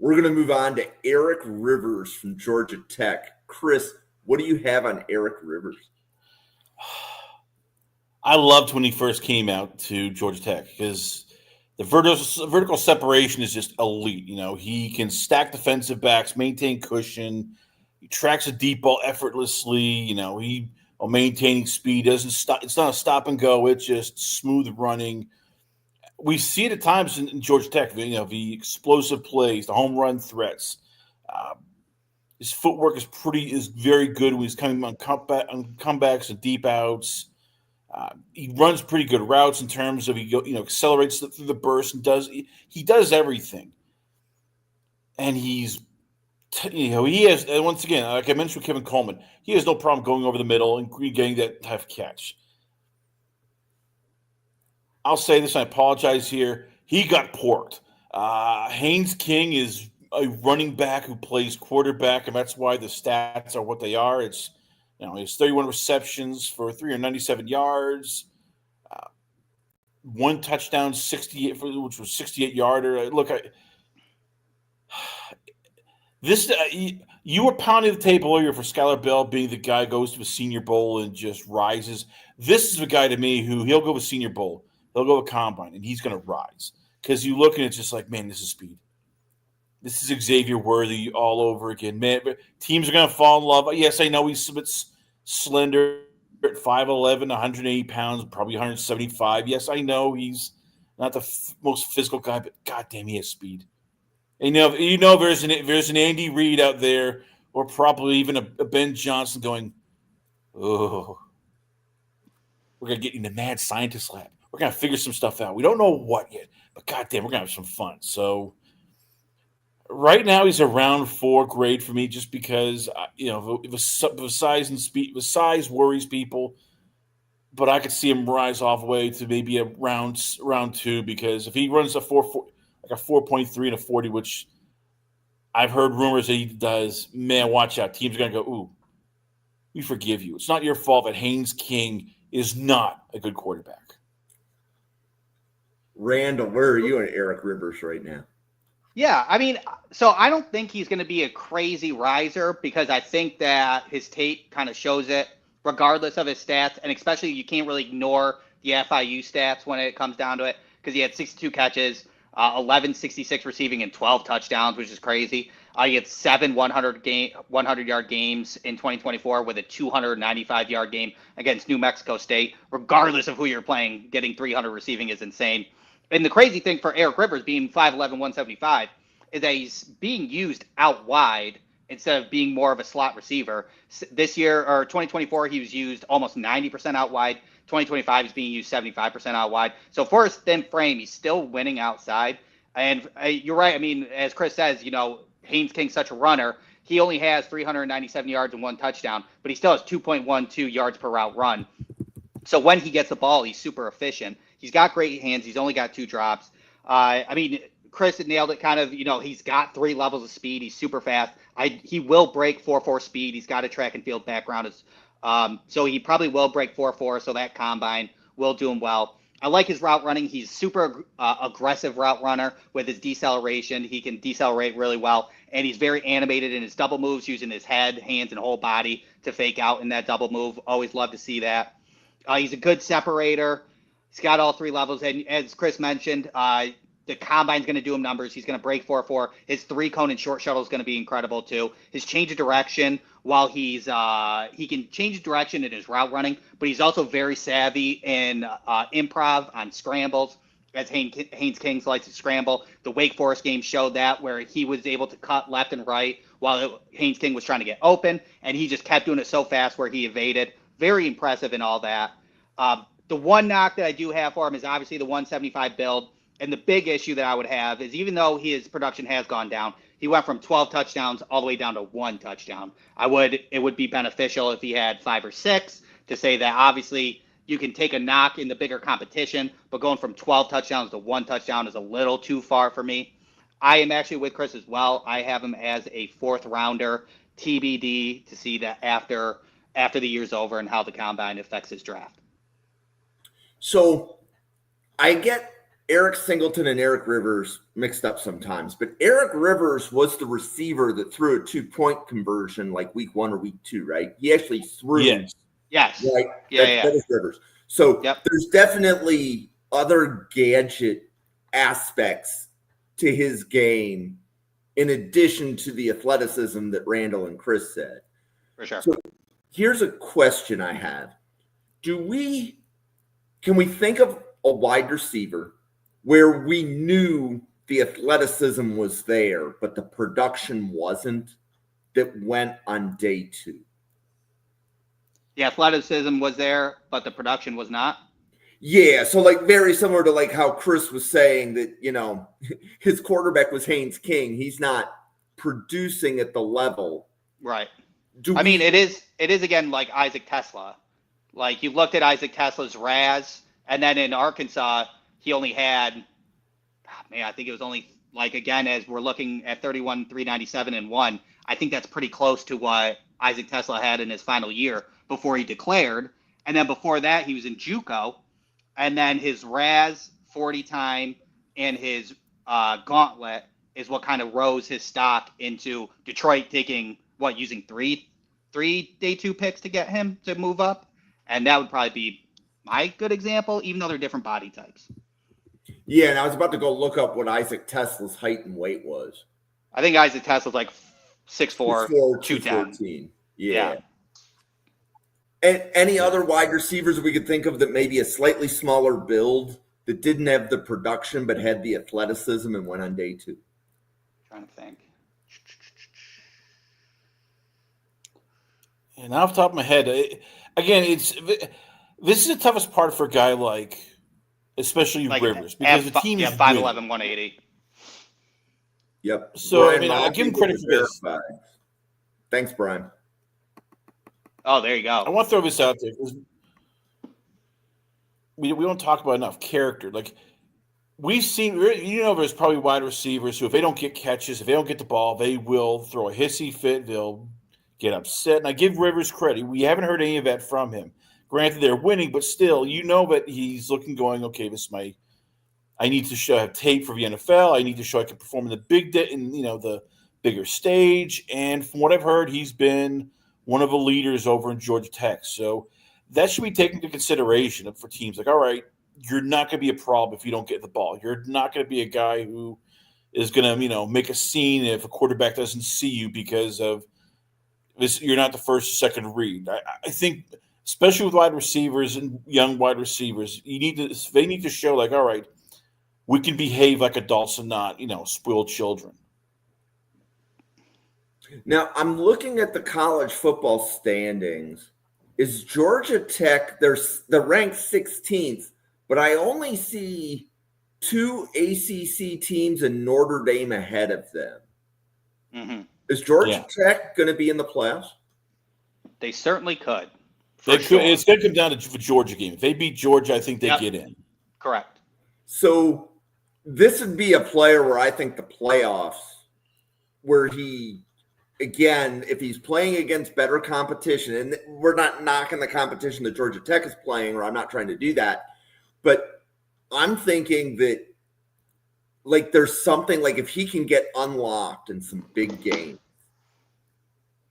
[SPEAKER 1] we're going to move on to Eric Rivers from Georgia Tech. Chris, what do you have on Eric Rivers?
[SPEAKER 3] I loved when he first came out to Georgia Tech because the vertical separation is just elite. You know, he can stack defensive backs, maintain cushion. He tracks a deep ball effortlessly. You know, while maintaining speed, doesn't stop. It's not a stop and go. It's just smooth running. We see it at times in Georgia Tech. You know, the explosive plays, the home run threats. His footwork is very good when he's coming on comebacks and deep outs. He runs pretty good routes in terms of accelerates through the burst and he does everything. And he has, once again, like I mentioned with Kevin Coleman, he has no problem going over the middle and getting that tough catch. I'll say this, and I apologize here. He got porked. Haynes King is a running back who plays quarterback, and that's why the stats are what they are. It's he has 31 receptions for 397 yards, 1 touchdown, 68, which was 68-yarder. Look, you were pounding the table earlier for Skyler Bell being the guy who goes to a Senior Bowl and just rises. This is the guy to me who he'll go to a Senior Bowl, he'll go to Combine, and he's going to rise because you look and it's just like, man, this is speed. This is Xavier Worthy all over again. Man, teams are going to fall in love. Yes, I know he's a bit slender at 5'11", 180 pounds, probably 175. Yes, I know he's not the most physical guy, but goddamn, he has speed. And there's an Andy Reid out there, or probably even a Ben Johnson going, oh, we're going to get in the mad scientist lab. We're going to figure some stuff out. We don't know what yet, but goddamn, we're going to have some fun. So right now he's a round 4 grade for me just because, if size and speed, with size worries people. But I could see him rise all the way to maybe a round 2 because if he runs a 4.3 and a 40, which I've heard rumors that he does, man, watch out. Teams are going to go, ooh, we forgive you. It's not your fault that Haynes King is not a good quarterback.
[SPEAKER 1] Randall, where are you on Eric Rivers right now?
[SPEAKER 2] Yeah, I mean, so I don't think he's going to be a crazy riser because I think that his tape kind of shows it regardless of his stats, and especially you can't really ignore the FIU stats when it comes down to it because he had 62 catches, 1166 receiving, and 12 touchdowns, which is crazy. He had 7 100-yard games in 2024 with a 295-yard game against New Mexico State. Regardless of who you're playing, getting 300 receiving is insane. And the crazy thing for Eric Rivers being 5'11", 175 is that he's being used out wide instead of being more of a slot receiver. This year, or 2024, he was used almost 90% out wide. 2025 is being used 75% out wide. So for his thin frame, he's still winning outside. And you're right. I mean, as Chris says, Haynes King's such a runner. He only has 397 yards and 1 touchdown, but he still has 2.12 yards per route run. So when he gets the ball, he's super efficient. He's got great hands. He's only got 2 drops. I mean, Chris nailed it kind of, he's got 3 levels of speed. He's super fast. He will break 4.4 speed. He's got a track and field background. So he probably will break 4.4, so that combine will do him well. I like his route running. He's super aggressive route runner with his deceleration. He can decelerate really well, and he's very animated in his double moves, using his head, hands, and whole body to fake out in that double move. Always love to see that. He's a good separator. He's got all three levels, and as Chris mentioned, the combine's going to do him numbers. He's going to break 4.4. His 3-cone and short shuttle is going to be incredible too. His change of direction, while he can change direction in his route running, but he's also very savvy in improv on scrambles. As Haynes King likes to scramble, the Wake Forest game showed that, where he was able to cut left and right while Haynes King was trying to get open, and he just kept doing it so fast where he evaded. Very impressive in all that. The one knock that I do have for him is obviously the 175 build. And the big issue that I would have is, even though his production has gone down, he went from 12 touchdowns all the way down to 1 touchdown. It would be beneficial if he had 5 or 6, to say that obviously you can take a knock in the bigger competition, but going from 12 touchdowns to 1 touchdown is a little too far for me. I am actually with Chris as well. I have him as a 4th rounder, TBD, to see that after the year's over and how the combine affects his draft.
[SPEAKER 1] So I get Eric Singleton and Eric Rivers mixed up sometimes, but Eric Rivers was the receiver that threw a 2-point conversion like week 1 or week 2, right? He actually threw.
[SPEAKER 2] Yes.
[SPEAKER 1] Right?
[SPEAKER 2] Yeah.
[SPEAKER 1] That is Rivers. So There's definitely other gadget aspects to his game in addition to the athleticism that Randall and Chris said.
[SPEAKER 2] For sure.
[SPEAKER 1] So here's a question I have. Can we think of a wide receiver where we knew the athleticism was there, but the production wasn't, that went on day 2?
[SPEAKER 2] The athleticism was there, but the production was not?
[SPEAKER 1] Yeah, so like very similar to like how Chris was saying that, his quarterback was Haynes King. He's not producing at the level.
[SPEAKER 2] Right. It is again like Isaac Tesla. Like, you looked at Isaac Tesla's RAS, and then in Arkansas, he only had, I think it was only, like, again, as we're looking at 31, 397 and 1, I think that's pretty close to what Isaac Tesla had in his final year before he declared. And then before that, he was in JUCO, and then his RAS 40 time and his gauntlet is what kind of rose his stock into Detroit taking using three day 2 picks to get him to move up. And that would probably be my good example, even though they're different body types.
[SPEAKER 1] Yeah, and I was about to go look up what Isaac Tesla's height and weight was.
[SPEAKER 2] I think Isaac Tesla's like 6'4", 210.
[SPEAKER 1] Yeah. And any other wide receivers we could think of that maybe a slightly smaller build that didn't have the production but had the athleticism and went on day 2?
[SPEAKER 2] Trying to think.
[SPEAKER 3] And off the top of my head, again, this is the toughest part for a guy like, especially like Rivers, because the team is
[SPEAKER 2] 5'11", 180.
[SPEAKER 1] Yep.
[SPEAKER 3] So I'll give him credit for this.
[SPEAKER 1] Thanks, Brian.
[SPEAKER 2] Oh, there you go.
[SPEAKER 3] I want to throw this out there because we don't talk about enough character. Like, we've seen, there's probably wide receivers who, if they don't get catches, if they don't get the ball, they will throw a hissy fit. They'll get upset. And I give Rivers credit. We haven't heard any of that from him. Granted, they're winning, but still, that he's looking, going, okay, I need to have tape for the NFL. I need to show I can perform in the the bigger stage. And from what I've heard, he's been one of the leaders over in Georgia Tech. So that should be taken into consideration for teams. Like, all right, you're not going to be a problem if you don't get the ball. You're not going to be a guy who is going to, make a scene if a quarterback doesn't see you because of this. You're not the first or second read. I think, especially with wide receivers and young wide receivers, they need to show, like, all right, we can behave like adults and not, spoiled children.
[SPEAKER 1] Now, I'm looking at the college football standings. Is Georgia Tech, they're ranked 16th, but I only see 2 ACC teams and Notre Dame ahead of them.
[SPEAKER 2] Mm-hmm.
[SPEAKER 1] Is Georgia Tech going to be in the playoffs?
[SPEAKER 2] They certainly could.
[SPEAKER 3] Sure. It's going to come down to the Georgia game. If they beat Georgia, I think they get in.
[SPEAKER 2] Correct.
[SPEAKER 1] So this would be a player where I think the playoffs, where he again, if he's playing against better competition, and we're not knocking the competition that Georgia Tech is playing, or I'm not trying to do that, but I'm thinking that like there's something like if he can get unlocked in some big games,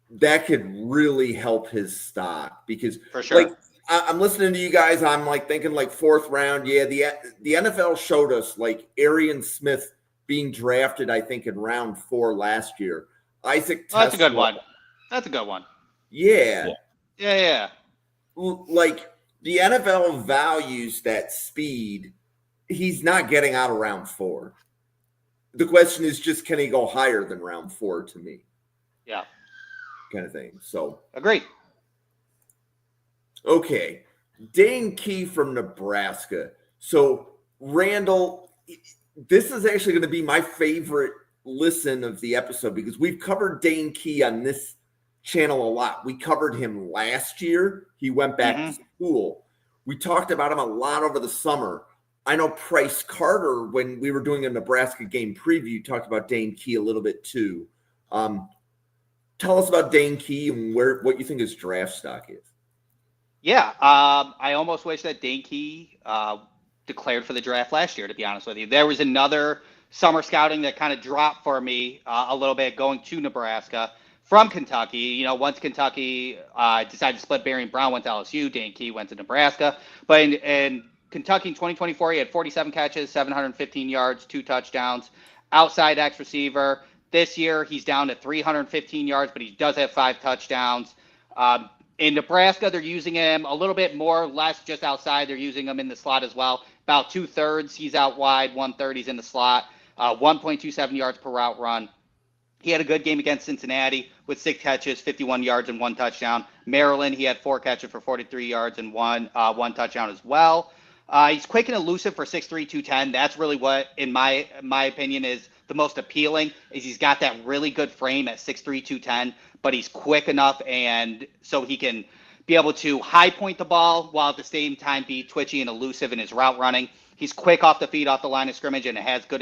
[SPEAKER 1] that could really help his stock because
[SPEAKER 2] For sure.
[SPEAKER 1] like I'm listening to you guys. I'm like thinking like fourth round. Yeah, the NFL showed us like Arian Smith being drafted, I think, in round 4 last year. Isaac
[SPEAKER 2] Oh, that's a good
[SPEAKER 1] Tesla.
[SPEAKER 2] one. That's a good one.
[SPEAKER 1] Yeah.
[SPEAKER 2] Yeah.
[SPEAKER 1] Like the NFL values that speed. He's not getting out of round 4. The question is just, can he go higher than round 4 to me?
[SPEAKER 2] Yeah.
[SPEAKER 1] Kind of thing. So
[SPEAKER 2] Agreed.
[SPEAKER 1] Okay. Dane Key from Nebraska. So Randall, this is actually going to be my favorite listen of the episode because we've covered Dane Key on this channel a lot. We covered him last year. He went back to school. We talked about him a lot over the summer. I know Price Carter, when we were doing a Nebraska game preview, talked about Dane Key a little bit too. Tell us about Dane Key and what you think his draft stock is.
[SPEAKER 2] Yeah, I almost wish that Dane Key declared for the draft last year, to be honest with you. There was another summer scouting that kind of dropped for me a little bit going to Nebraska from Kentucky. You know, once Kentucky decided to split, Barry and Brown went to LSU, Dane Key went to Nebraska. But in Kentucky in 2024, he had 47 catches, 715 yards, 2 touchdowns, outside X receiver. This year, he's down to 315 yards, but he does have 5 touchdowns. In Nebraska, they're using him a little bit more, less just outside. They're using him in the slot as well. About 2/3 he's out wide, 1/3 he's in the slot. 1.27 yards per route run. He had a good game against Cincinnati with 6 catches, 51 yards, and 1 touchdown. Maryland, he had 4 catches for 43 yards and one touchdown as well. He's quick and elusive for 6'3", 210. That's really what, in my opinion, is the most appealing. Is he's got that really good frame at 6'3", 210, but he's quick enough, and so he can be able to high point the ball while at the same time be twitchy and elusive in his route running. He's quick off the feet, off the line of scrimmage, and it has good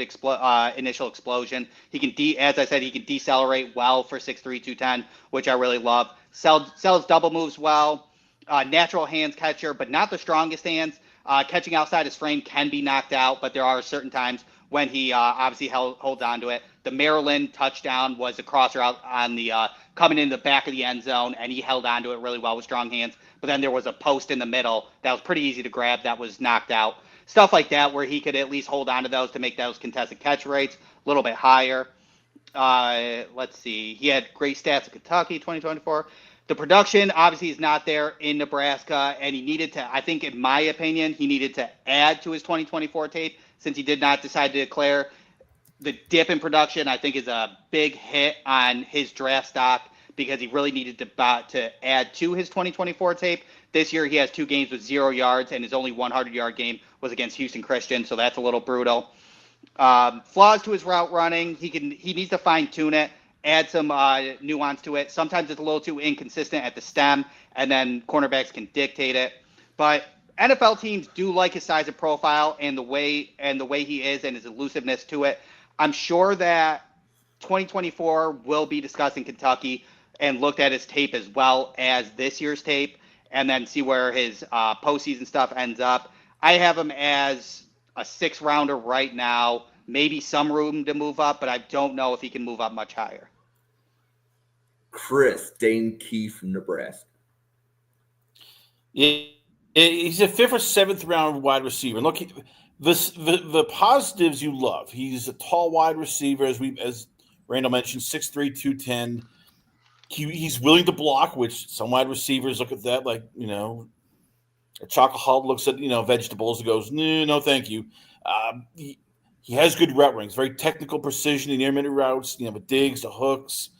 [SPEAKER 2] initial explosion. He can, as I said, he can decelerate well for 6'3", 210, which I really love. Sells double moves well. Natural hands catcher, but not the strongest hands. Catching outside his frame can be knocked out, but there are certain times when he obviously holds on to it. The Maryland touchdown was a crosser out on the coming in the back of the end zone, and he held on to it really well with strong hands. But then there was a post in the middle that was pretty easy to grab that was knocked out. Stuff like that where he could at least hold on to those to make those contested catch rates a little bit higher. Let's see. He had great stats at Kentucky 2024. The production obviously is not there in Nebraska, and he needed to, I think in my opinion, he needed to add to his 2024 tape since he did not decide to declare. The dip in production, I think, is a big hit on his draft stock because he really needed to add to his 2024 tape. This year he has 2 games with 0 yards, and his only 100-yard game was against Houston Christian, so that's a little brutal. Flaws to his route running, he needs to fine-tune it, add some nuance to it. Sometimes it's a little too inconsistent at the stem, and then cornerbacks can dictate it. But NFL teams do like his size and profile and the way he is and his elusiveness to it. I'm sure that 2024 will be discussing Kentucky and looked at his tape as well as this year's tape, and then see where his postseason stuff ends up. I have him as a 6th rounder right now, maybe some room to move up, but I don't know if he can move up much higher.
[SPEAKER 1] Chris, Dane Key from Nebraska.
[SPEAKER 3] Yeah, he's a 5th or 7th round wide receiver. Look, the positives you love. He's a tall wide receiver, as Randall mentioned, 6'3", 210. He's willing to block, which some wide receivers look at that like, a chocolate looks at, vegetables and goes, no, thank you. He has good route runs, very technical precision in intermediate routes, the digs, the hooks.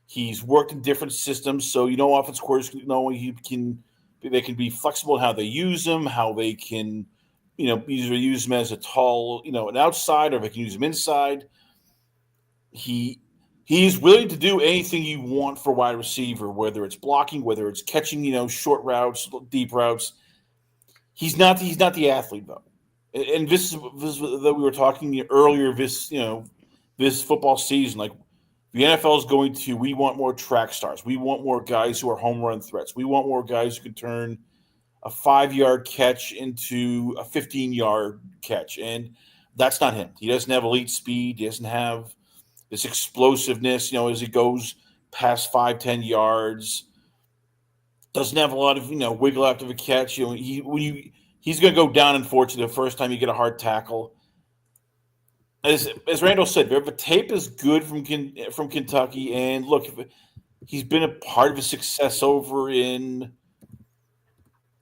[SPEAKER 3] He's worked in different systems, so offense coordinators they can be flexible in how they use him, how they can, either use him as a tall, an outside, or they can use him inside. He's willing to do anything you want for wide receiver, whether it's blocking, whether it's catching, short routes, deep routes. He's not the athlete though, and this is that we were talking earlier. This football season, like The NFL is going to, we want more track stars. We want more guys who are home run threats. We want more guys who can turn a 5-yard catch into a 15-yard catch. And that's not him. He doesn't have elite speed. He doesn't have this explosiveness, as he goes past 5-10 yards. Doesn't have a lot of, wiggle after the catch. He's going to go down, unfortunately, the first time you get a hard tackle. As Randall said, the tape is good from Kentucky, and look, he's been a part of his success over in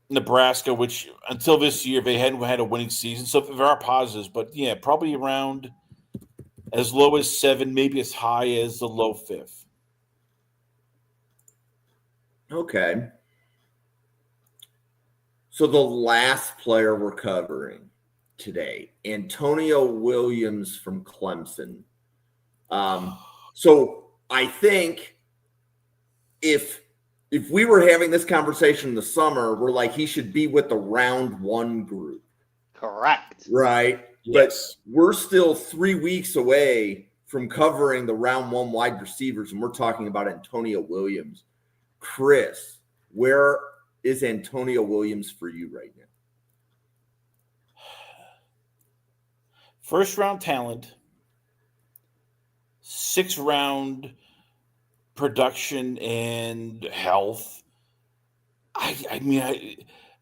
[SPEAKER 3] Nebraska, which until this year they hadn't had a winning season. So there are positives, but yeah, probably around as low as 7, maybe as high as the low 5th.
[SPEAKER 1] Okay. So the last player we're covering today, Antonio Williams from Clemson. So I think if we were having this conversation in the summer, we're like, he should be with the round 1 group.
[SPEAKER 2] Correct.
[SPEAKER 1] Right?
[SPEAKER 3] Yes.
[SPEAKER 1] But we're still 3 weeks away from covering the round 1 wide receivers, and we're talking about Antonio Williams. Chris, where is Antonio Williams for you right now?
[SPEAKER 3] First round talent, 6th round production and health.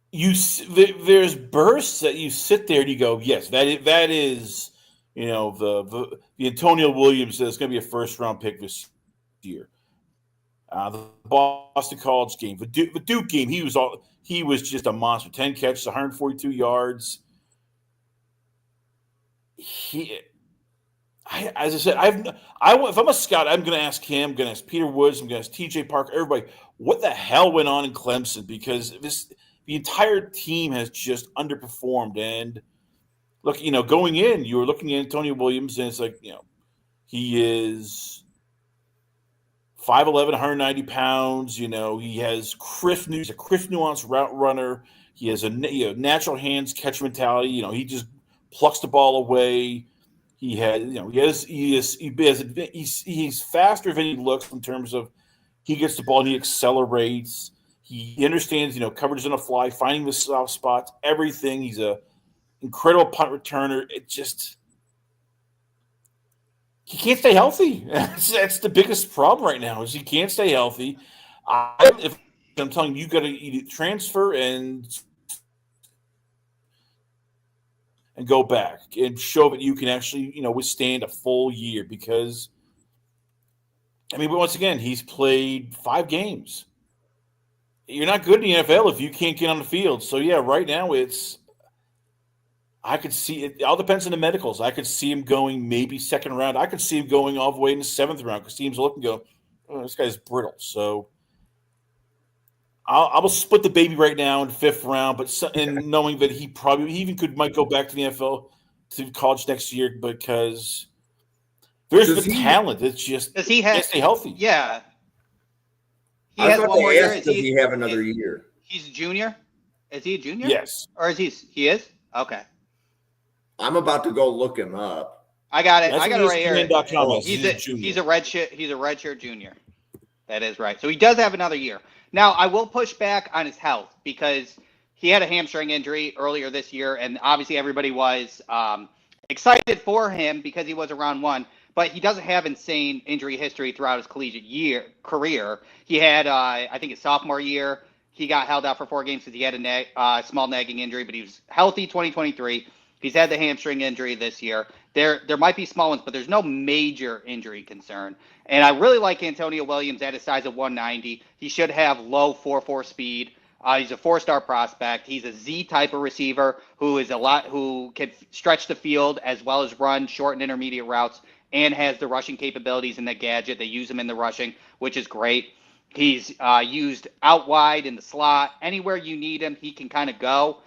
[SPEAKER 3] There's bursts that you sit there and you go, yes, that is the Antonio Williams that's going to be a 1st round pick this year. The Boston College game, the Duke game, he was just a monster. 10 catches, 142 yards. As I said, if I'm a scout, I'm going to ask him, I'm going to ask Peter Woods, I'm going to ask T.J. Parker, everybody, what the hell went on in Clemson? Because the entire team has just underperformed. And look, going in, you were looking at Antonio Williams, and it's like, he is 5'11", 190 pounds. He has he's a crisp, nuanced route runner. He has a natural hands catch mentality. He just plucks the ball away. He's faster than he looks in terms of he gets the ball and he accelerates. He understands, coverage on the fly, finding the soft spots, everything. He's a incredible punt returner. He can't stay healthy. That's the biggest problem right now is he can't stay healthy. If I'm telling you, got to either transfer and go back and show that you can actually, withstand a full year because, once again, he's played 5 games. You're not good in the NFL if you can't get on the field. So, yeah, right now I could see it. All depends on the medicals. I could see him going maybe 2nd round. I could see him going all the way in the 7th round because teams look and go, oh, this guy's brittle. So I will split the baby right now in the 5th round, and knowing that he might go back to the NFL to college next year because there's talent. It's just
[SPEAKER 2] does he have
[SPEAKER 3] stay healthy?
[SPEAKER 2] Yeah,
[SPEAKER 1] he has one more year. Does he have another year?
[SPEAKER 2] He's a junior. Is he a junior?
[SPEAKER 3] Yes.
[SPEAKER 2] Or is he? He is. Okay.
[SPEAKER 1] I'm about to go look him up.
[SPEAKER 2] I got it. I got it right here.
[SPEAKER 3] He's
[SPEAKER 2] a redshirt junior. That is right. So he does have another year. Now, I will push back on his health because he had a hamstring injury earlier this year, and obviously everybody was excited for him because he was a round 1, but he doesn't have insane injury history throughout his collegiate career. He had, I think his sophomore year, he got held out for 4 games because he had a small nagging injury, but he was healthy 2023. He's had the hamstring injury this year. There might be small ones, but there's no major injury concern. And I really like Antonio Williams at a size of 190. He should have low 4.4 speed. He's a 4-star prospect. He's a Z type of receiver who can stretch the field as well as run short and intermediate routes and has the rushing capabilities in the gadget. They use him in the rushing, which is great. He's used out wide in the slot. Anywhere you need him, he can kind of go.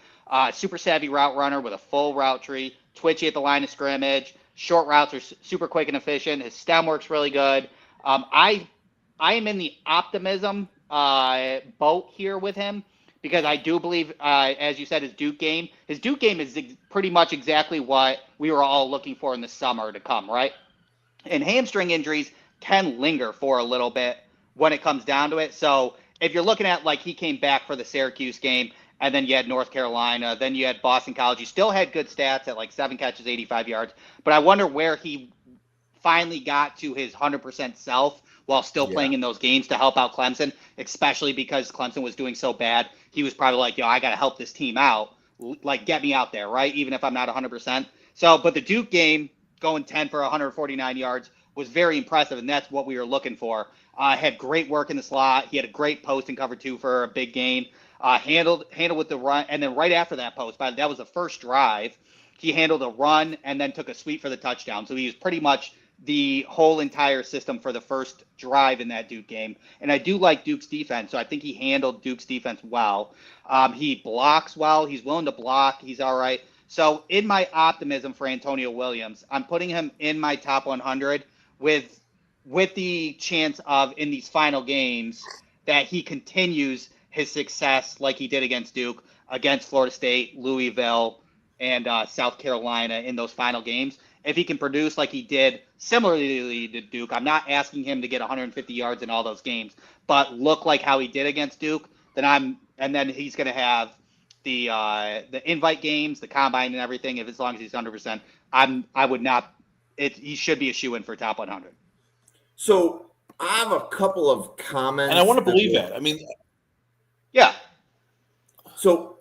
[SPEAKER 2] Super savvy route runner with a full route tree, twitchy at the line of scrimmage. Short routes are super quick and efficient. His stem works really good. I am in the optimism boat here with him because I do believe, as you said, his Duke game is pretty much exactly what we were all looking for in the summer to come, right? And hamstring injuries can linger for a little bit when it comes down to it. So if you're looking at like he came back for the Syracuse game, and then you had North Carolina, then you had Boston College. You still had good stats at like 7 catches, 85 yards. But I wonder where he finally got to his 100% self while still playing in those games to help out Clemson, especially because Clemson was doing so bad. He was probably like, I got to help this team out. Like, get me out there, right? Even if I'm not 100%. So, but the Duke game, going 10 for 149 yards, was very impressive, and that's what we were looking for. Had great work in the slot. He had a great post in cover 2 for a big gain. Handled with the run, and then right after that post, that was the first drive, he handled a run and then took a sweep for the touchdown. So he was pretty much the whole entire system for the first drive in that Duke game. And I do like Duke's defense, so I think he handled Duke's defense well. He blocks well. He's willing to block. He's all right. So in my optimism for Antonio Williams, I'm putting him in my top 100 with the chance of, in these final games, that he continues his success like he did against Duke, against Florida State, Louisville, and South Carolina in those final games. If he can produce like he did similarly to Duke, I'm not asking him to get 150 yards in all those games, but look like how he did against Duke, then he's going to have the invite games, the combine, and everything. If as long as he's 100%, I would not. He should be a shoo-in for top 100.
[SPEAKER 1] So I have a couple of comments,
[SPEAKER 3] and I want to believe that. I mean,
[SPEAKER 2] yeah.
[SPEAKER 1] So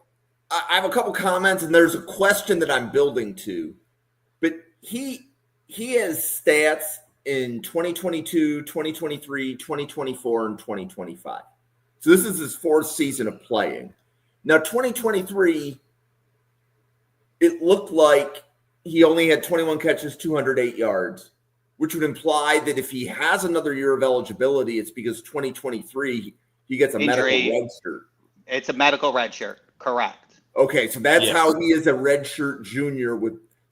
[SPEAKER 1] I have a couple comments, and there's a question that I'm building to, but he has stats in 2022, 2023, 2024, and 2025. So this is his 4th season of playing. Now, 2023, it looked like he only had 21 catches, 208 yards, which would imply that if he has another year of eligibility, it's because 2023 he gets a medical red shirt.
[SPEAKER 2] It's a medical red shirt, correct.
[SPEAKER 1] Okay, so that's how he is a red shirt junior,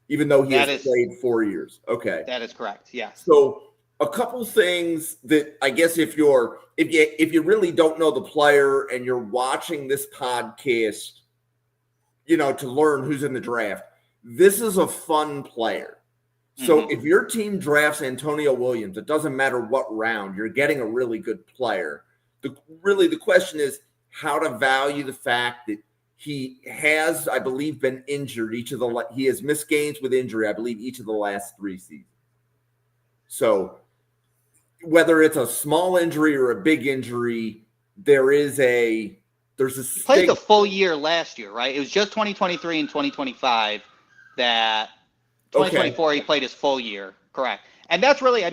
[SPEAKER 1] even though he has played 4 years. Okay,
[SPEAKER 2] that is correct. Yes.
[SPEAKER 1] So a couple things that I guess if you really don't know the player and you're watching this podcast, to learn who's in the draft, this is a fun player. So if your team drafts Antonio Williams, it doesn't matter what round, you're getting a really good player. The question is how to value the fact that he has, I believe, been injured he has missed games with injury, I believe, each of the last 3 seasons. So whether it's a small injury or a big injury, there's a
[SPEAKER 2] he played the full year last year, right? It was just 2023 and 2025 that 2024 he played his full year, correct? And that's really, I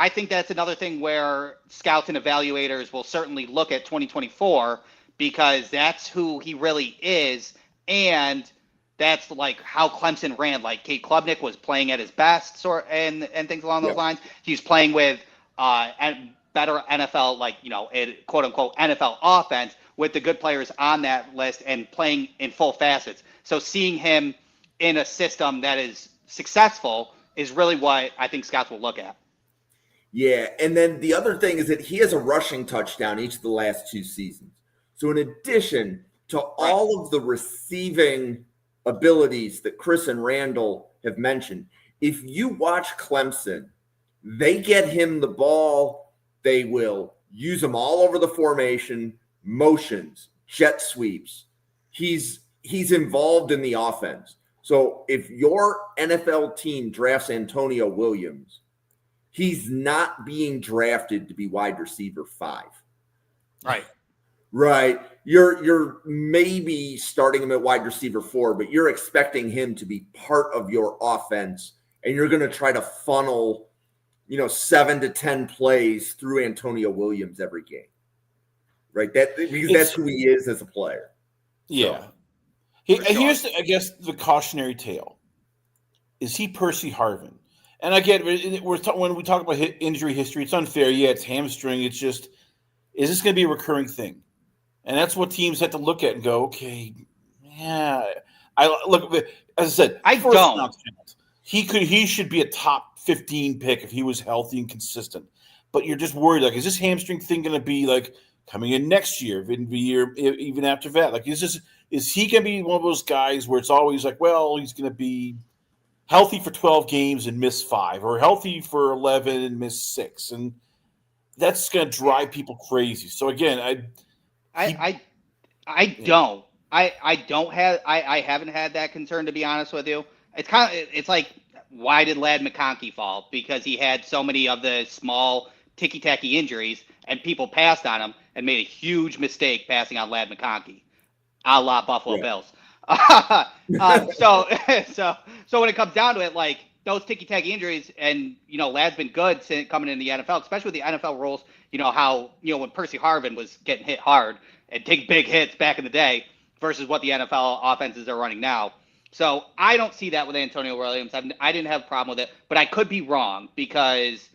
[SPEAKER 2] think that's another thing where scouts and evaluators will certainly look at 2024 because that's who he really is, and that's like how Clemson ran. Like Kate Klubnik was playing at his best, and things along those lines. He's playing with better NFL, quote unquote NFL offense with the good players on that list and playing in full facets. So seeing him in a system that is successful is really what I think scouts will look at.
[SPEAKER 1] Yeah, and then the other thing is that he has a rushing touchdown each of the last 2 seasons. So in addition to all of the receiving abilities that Chris and Randall have mentioned, if you watch Clemson, they get him the ball, they will use him all over the formation, motions, jet sweeps. He's involved in the offense. So if your NFL team drafts Antonio Williams, he's not being drafted to be wide receiver 5.
[SPEAKER 2] Right.
[SPEAKER 1] Right. You're maybe starting him at wide receiver 4, but you're expecting him to be part of your offense, and you're going to try to funnel, 7 to 10 plays through Antonio Williams every game. Right. Because that's who he is as a player.
[SPEAKER 3] Yeah. So, here's, I guess, the cautionary tale. Is he Percy Harvin? And again, when we talk about injury history, it's unfair. Yeah, it's hamstring. It's just, is this going to be a recurring thing? And that's what teams have to look at and go, okay, yeah. As I said,
[SPEAKER 2] I don't.
[SPEAKER 3] He should be a top 15 pick if he was healthy and consistent. But you're just worried, is this hamstring thing going to be coming in next year, even after that? Is he going to be one of those guys where it's always he's going to be healthy for 12 games and miss 5, or healthy for 11 and miss 6, and that's going to drive people crazy. So again,
[SPEAKER 2] I don't. I haven't had that concern, to be honest with you. It's like, why did Ladd McConkey fall? Because he had so many of the small ticky-tacky injuries, and people passed on him and made a huge mistake passing on Ladd McConkey, a la Buffalo Bills. So when it comes down to it, like those ticky-tacky injuries, and Ladd's been good since coming into the NFL, especially with the NFL rules. How when Percy Harvin was getting hit hard and take big hits back in the day versus what the NFL offenses are running now. So I don't see that with Antonio Williams. I didn't have a problem with it, but I could be wrong because,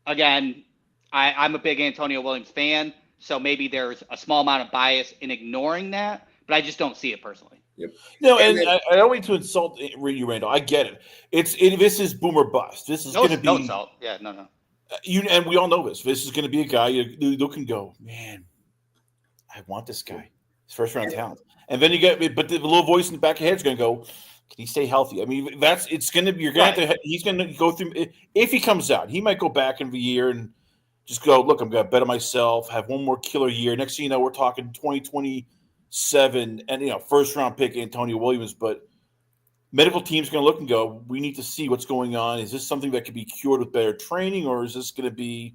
[SPEAKER 2] again, I'm a big Antonio Williams fan, so maybe there's a small amount of bias in ignoring that, but I just don't see it personally.
[SPEAKER 3] Yep. No, and I don't mean to insult you, Randall. I get it. This is boom or bust. This is going to be
[SPEAKER 2] no insult. Yeah, no.
[SPEAKER 3] And we all know this. This is going to be a guy you look and go, man, I want this guy. He's first round talent. And then but the little voice in the back of your head is going to go, can he stay healthy? I mean, he's going to he's going to go through. If he comes out, he might go back in the year and just go, look, I'm going to bet on myself, have one more killer year. Next thing you know, we're talking 2027 and, first round pick Antonio Williams. But medical team's going to look and go, we need to see what's going on. Is this something that could be cured with better training, or is this going to be,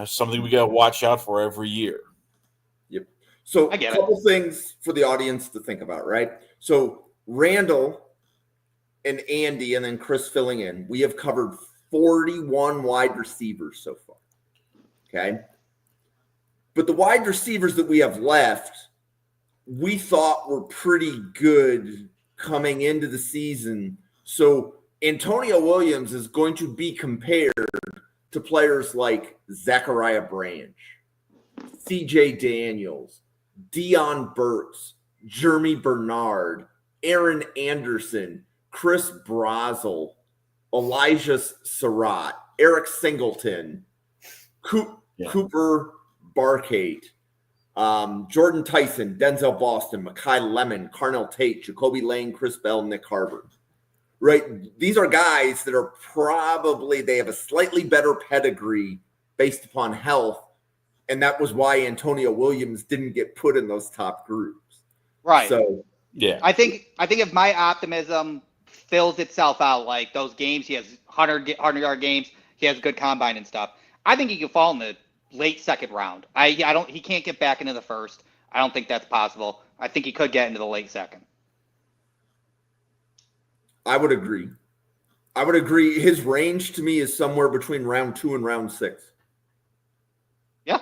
[SPEAKER 3] something we got to watch out for every year?
[SPEAKER 1] Yep. So a couple things for the audience to think about, right? So Randall and Andy and then Chris filling in, we have covered 41 wide receivers so far. Okay. But the wide receivers that we have left, we thought were pretty good coming into the season. So Antonio Williams is going to be compared to players like Zachariah Branch, CJ Daniels, Deion Burks, Jeremy Bernard, Aaron Anderson, Chris Brazel, Elijah Surratt, Eric Singleton, Cooper Barkate, Jordan Tyson, Denzel Boston, Mekhi Lemon, Carnell Tate, Jacoby Lane, Chris Bell, Nick Harvard. Right? These are guys that are they have a slightly better pedigree based upon health, and that was why Antonio Williams didn't get put in those top groups.
[SPEAKER 2] Right.
[SPEAKER 1] So,
[SPEAKER 3] yeah.
[SPEAKER 2] I think if my optimism fills itself out, like those games, he has 100-yard games, he has good combine and stuff, I think he could fall in the late second round. He can't get back into the first. I don't think that's possible. I think he could get into the late second.
[SPEAKER 1] I would agree. His range to me is somewhere between round 2 and round 6.
[SPEAKER 2] Yeah.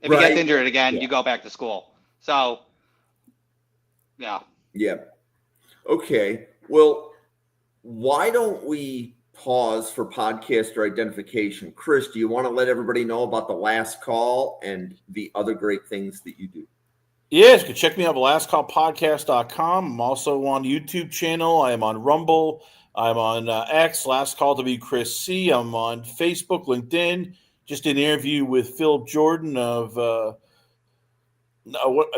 [SPEAKER 2] If he gets injured again, you go back to school. So, yeah.
[SPEAKER 1] Yeah. Okay. Well, why don't we pause for podcaster identification? Chris, do you want to let everybody know about the last call and the other great things that you do?
[SPEAKER 3] Yes, you can check me out at lastcallpodcast.com. I'm also on the YouTube channel. I am on Rumble. I'm on X, Last Call to be Chris C. I'm on Facebook, LinkedIn. Just did an interview with Philip Jordan of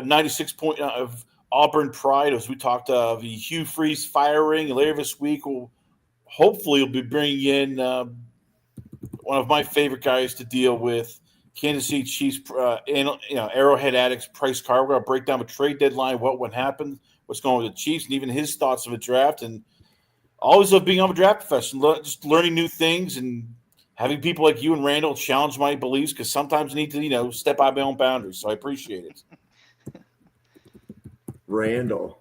[SPEAKER 3] 96 point of Auburn Pride, as we talked the Hugh Freeze firing. Later this week, hopefully we'll be bringing in one of my favorite guys to deal with, Kansas City Chiefs, Arrowhead Addicts, Price Carr. We're going to break down the trade deadline, what would happen, what's going on with the Chiefs, and even his thoughts of a draft. And always love being on a draft professional, just learning new things and having people like you and Randall challenge my beliefs, because sometimes I need to, step out of my own boundaries. So I appreciate it.
[SPEAKER 1] Randall.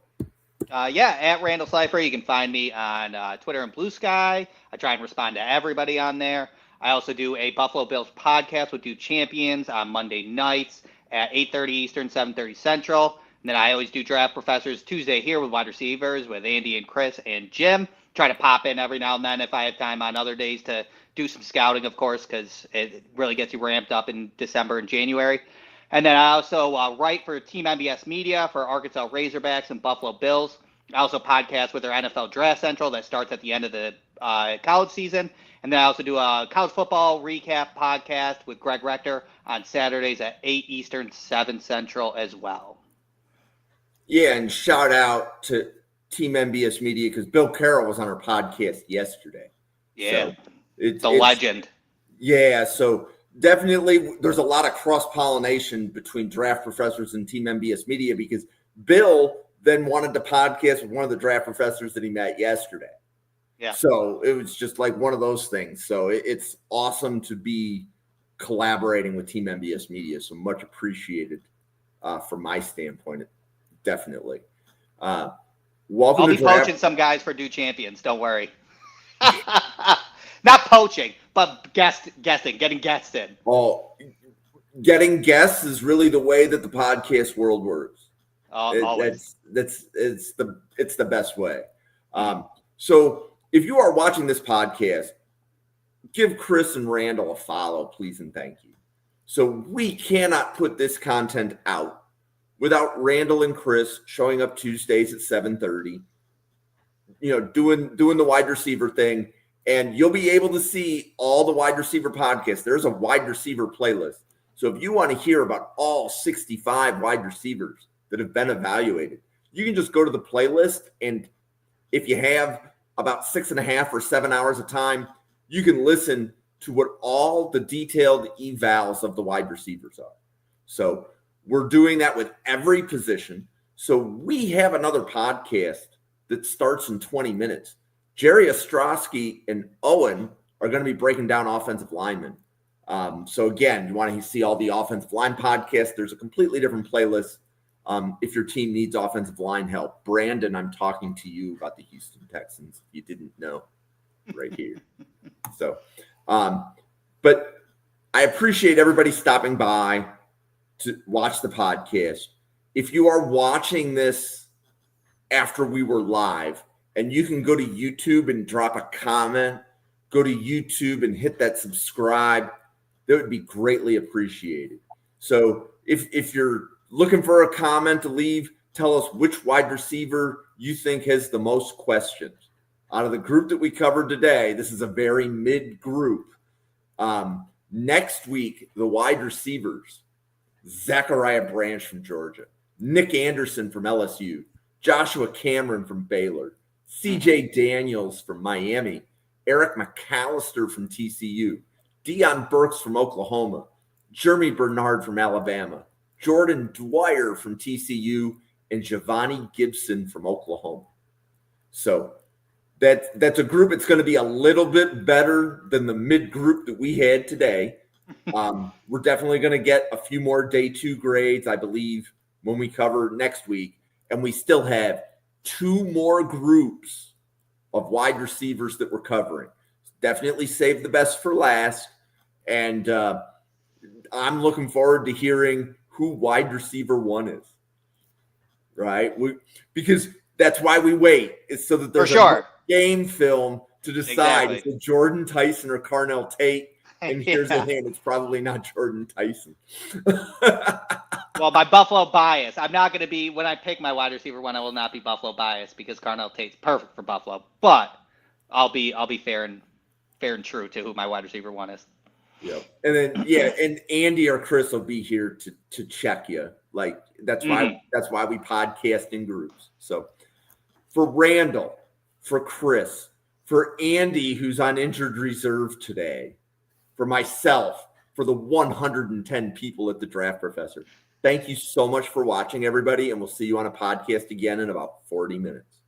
[SPEAKER 2] At Randall Slifer. You can find me on Twitter and Blue Sky. I try and respond to everybody on there. I also do a Buffalo Bills podcast with Do Champions on Monday nights at 8:30 Eastern, 7:30 Central. And then I always do Draft Professors Tuesday here with wide receivers with Andy and Chris and Jim. Try to pop in every now and then if I have time on other days to do some scouting, of course, because it really gets you ramped up in December and January. And then I also write for Team MBS Media for Arkansas Razorbacks and Buffalo Bills. I also podcast with their NFL Draft Central that starts at the end of the college season. And then I also do a college football recap podcast with Greg Rector on Saturdays at 8 Eastern, 7 Central as well.
[SPEAKER 1] Yeah, and shout out to Team MBS Media because Bill Carroll was on our podcast yesterday.
[SPEAKER 2] Yeah,
[SPEAKER 1] so it's
[SPEAKER 2] legend.
[SPEAKER 1] Yeah, so definitely there's a lot of cross-pollination between Draft Professors and Team MBS Media because Bill then wanted to podcast with one of the draft professors that he met yesterday.
[SPEAKER 2] Yeah.
[SPEAKER 1] So it was just like one of those things. So it's awesome to be collaborating with Team MBS Media. So much appreciated from my standpoint, definitely. Welcome
[SPEAKER 2] I'll
[SPEAKER 1] to
[SPEAKER 2] be
[SPEAKER 1] Draft.
[SPEAKER 2] poaching some guys for Dew Champions. Don't worry. Not poaching, but guessing, getting guests in.
[SPEAKER 1] Oh, getting guests is really the way that the podcast world works.
[SPEAKER 2] Always.
[SPEAKER 1] It's the best way. So if you are watching this podcast, give Chris and Randall a follow, please and thank you. So we cannot put this content out without Randall and Chris showing up Tuesdays at 7:30. Doing the wide receiver thing, and you'll be able to see all the wide receiver podcasts. There's a wide receiver playlist. So if you want to hear about all 65 wide receivers that have been evaluated, you can just go to the playlist, and if you have about 6.5 or 7 hours of time, you can listen to what all the detailed evals of the wide receivers are. So we're doing that with every position. So we have another podcast that starts in 20 minutes. Jerry Ostrowski and Owen are going to be breaking down offensive linemen. So again, you want to see all the offensive line podcasts. There's a completely different playlist. If your team needs offensive line help, Brandon, I'm talking to you about the Houston Texans. If you didn't know, right here. So, but I appreciate everybody stopping by to watch the podcast. If you are watching this after we were live, and you can go to YouTube and drop a comment, go to YouTube and hit that subscribe, that would be greatly appreciated. So if you're looking for a comment to leave, tell us which wide receiver you think has the most questions. Out of the group that we covered today, this is a very mid group. Next week, the wide receivers, Zachariah Branch from Georgia, Nick Anderson from LSU, Joshua Cameron from Baylor, CJ Daniels from Miami, Eric McAllister from TCU, Deion Burks from Oklahoma, Jeremy Bernard from Alabama, Jordan Dwyer from TCU, and Giovanni Gibson from Oklahoma. So that's a group. It's going to be a little bit better than the mid group that we had today. We're definitely going to get a few more day 2 grades, I believe, when we cover next week. And we still have 2 more groups of wide receivers that we're covering. Definitely save the best for last. And I'm looking forward to hearing who wide receiver 1 is. Right? Because that's why we wait. It's so that there's a game film to decide if it's Jordan Tyson or Carnell Tate. And here's the thing, it's probably not Jordan Tyson.
[SPEAKER 2] Well, my Buffalo bias. I'm not going to be, when I pick my wide receiver 1, I will not be Buffalo bias because Carnell Tate's perfect for Buffalo. But I'll be fair and true to who my wide receiver 1 is.
[SPEAKER 1] Yep. And then and Andy or Chris will be here to check you. Like that's why we podcast in groups. So for Randall, for Chris, for Andy, who's on injured reserve today, for myself, for the 110 people at the Draft Professor. Thank you so much for watching, everybody, and we'll see you on a podcast again in about 40 minutes.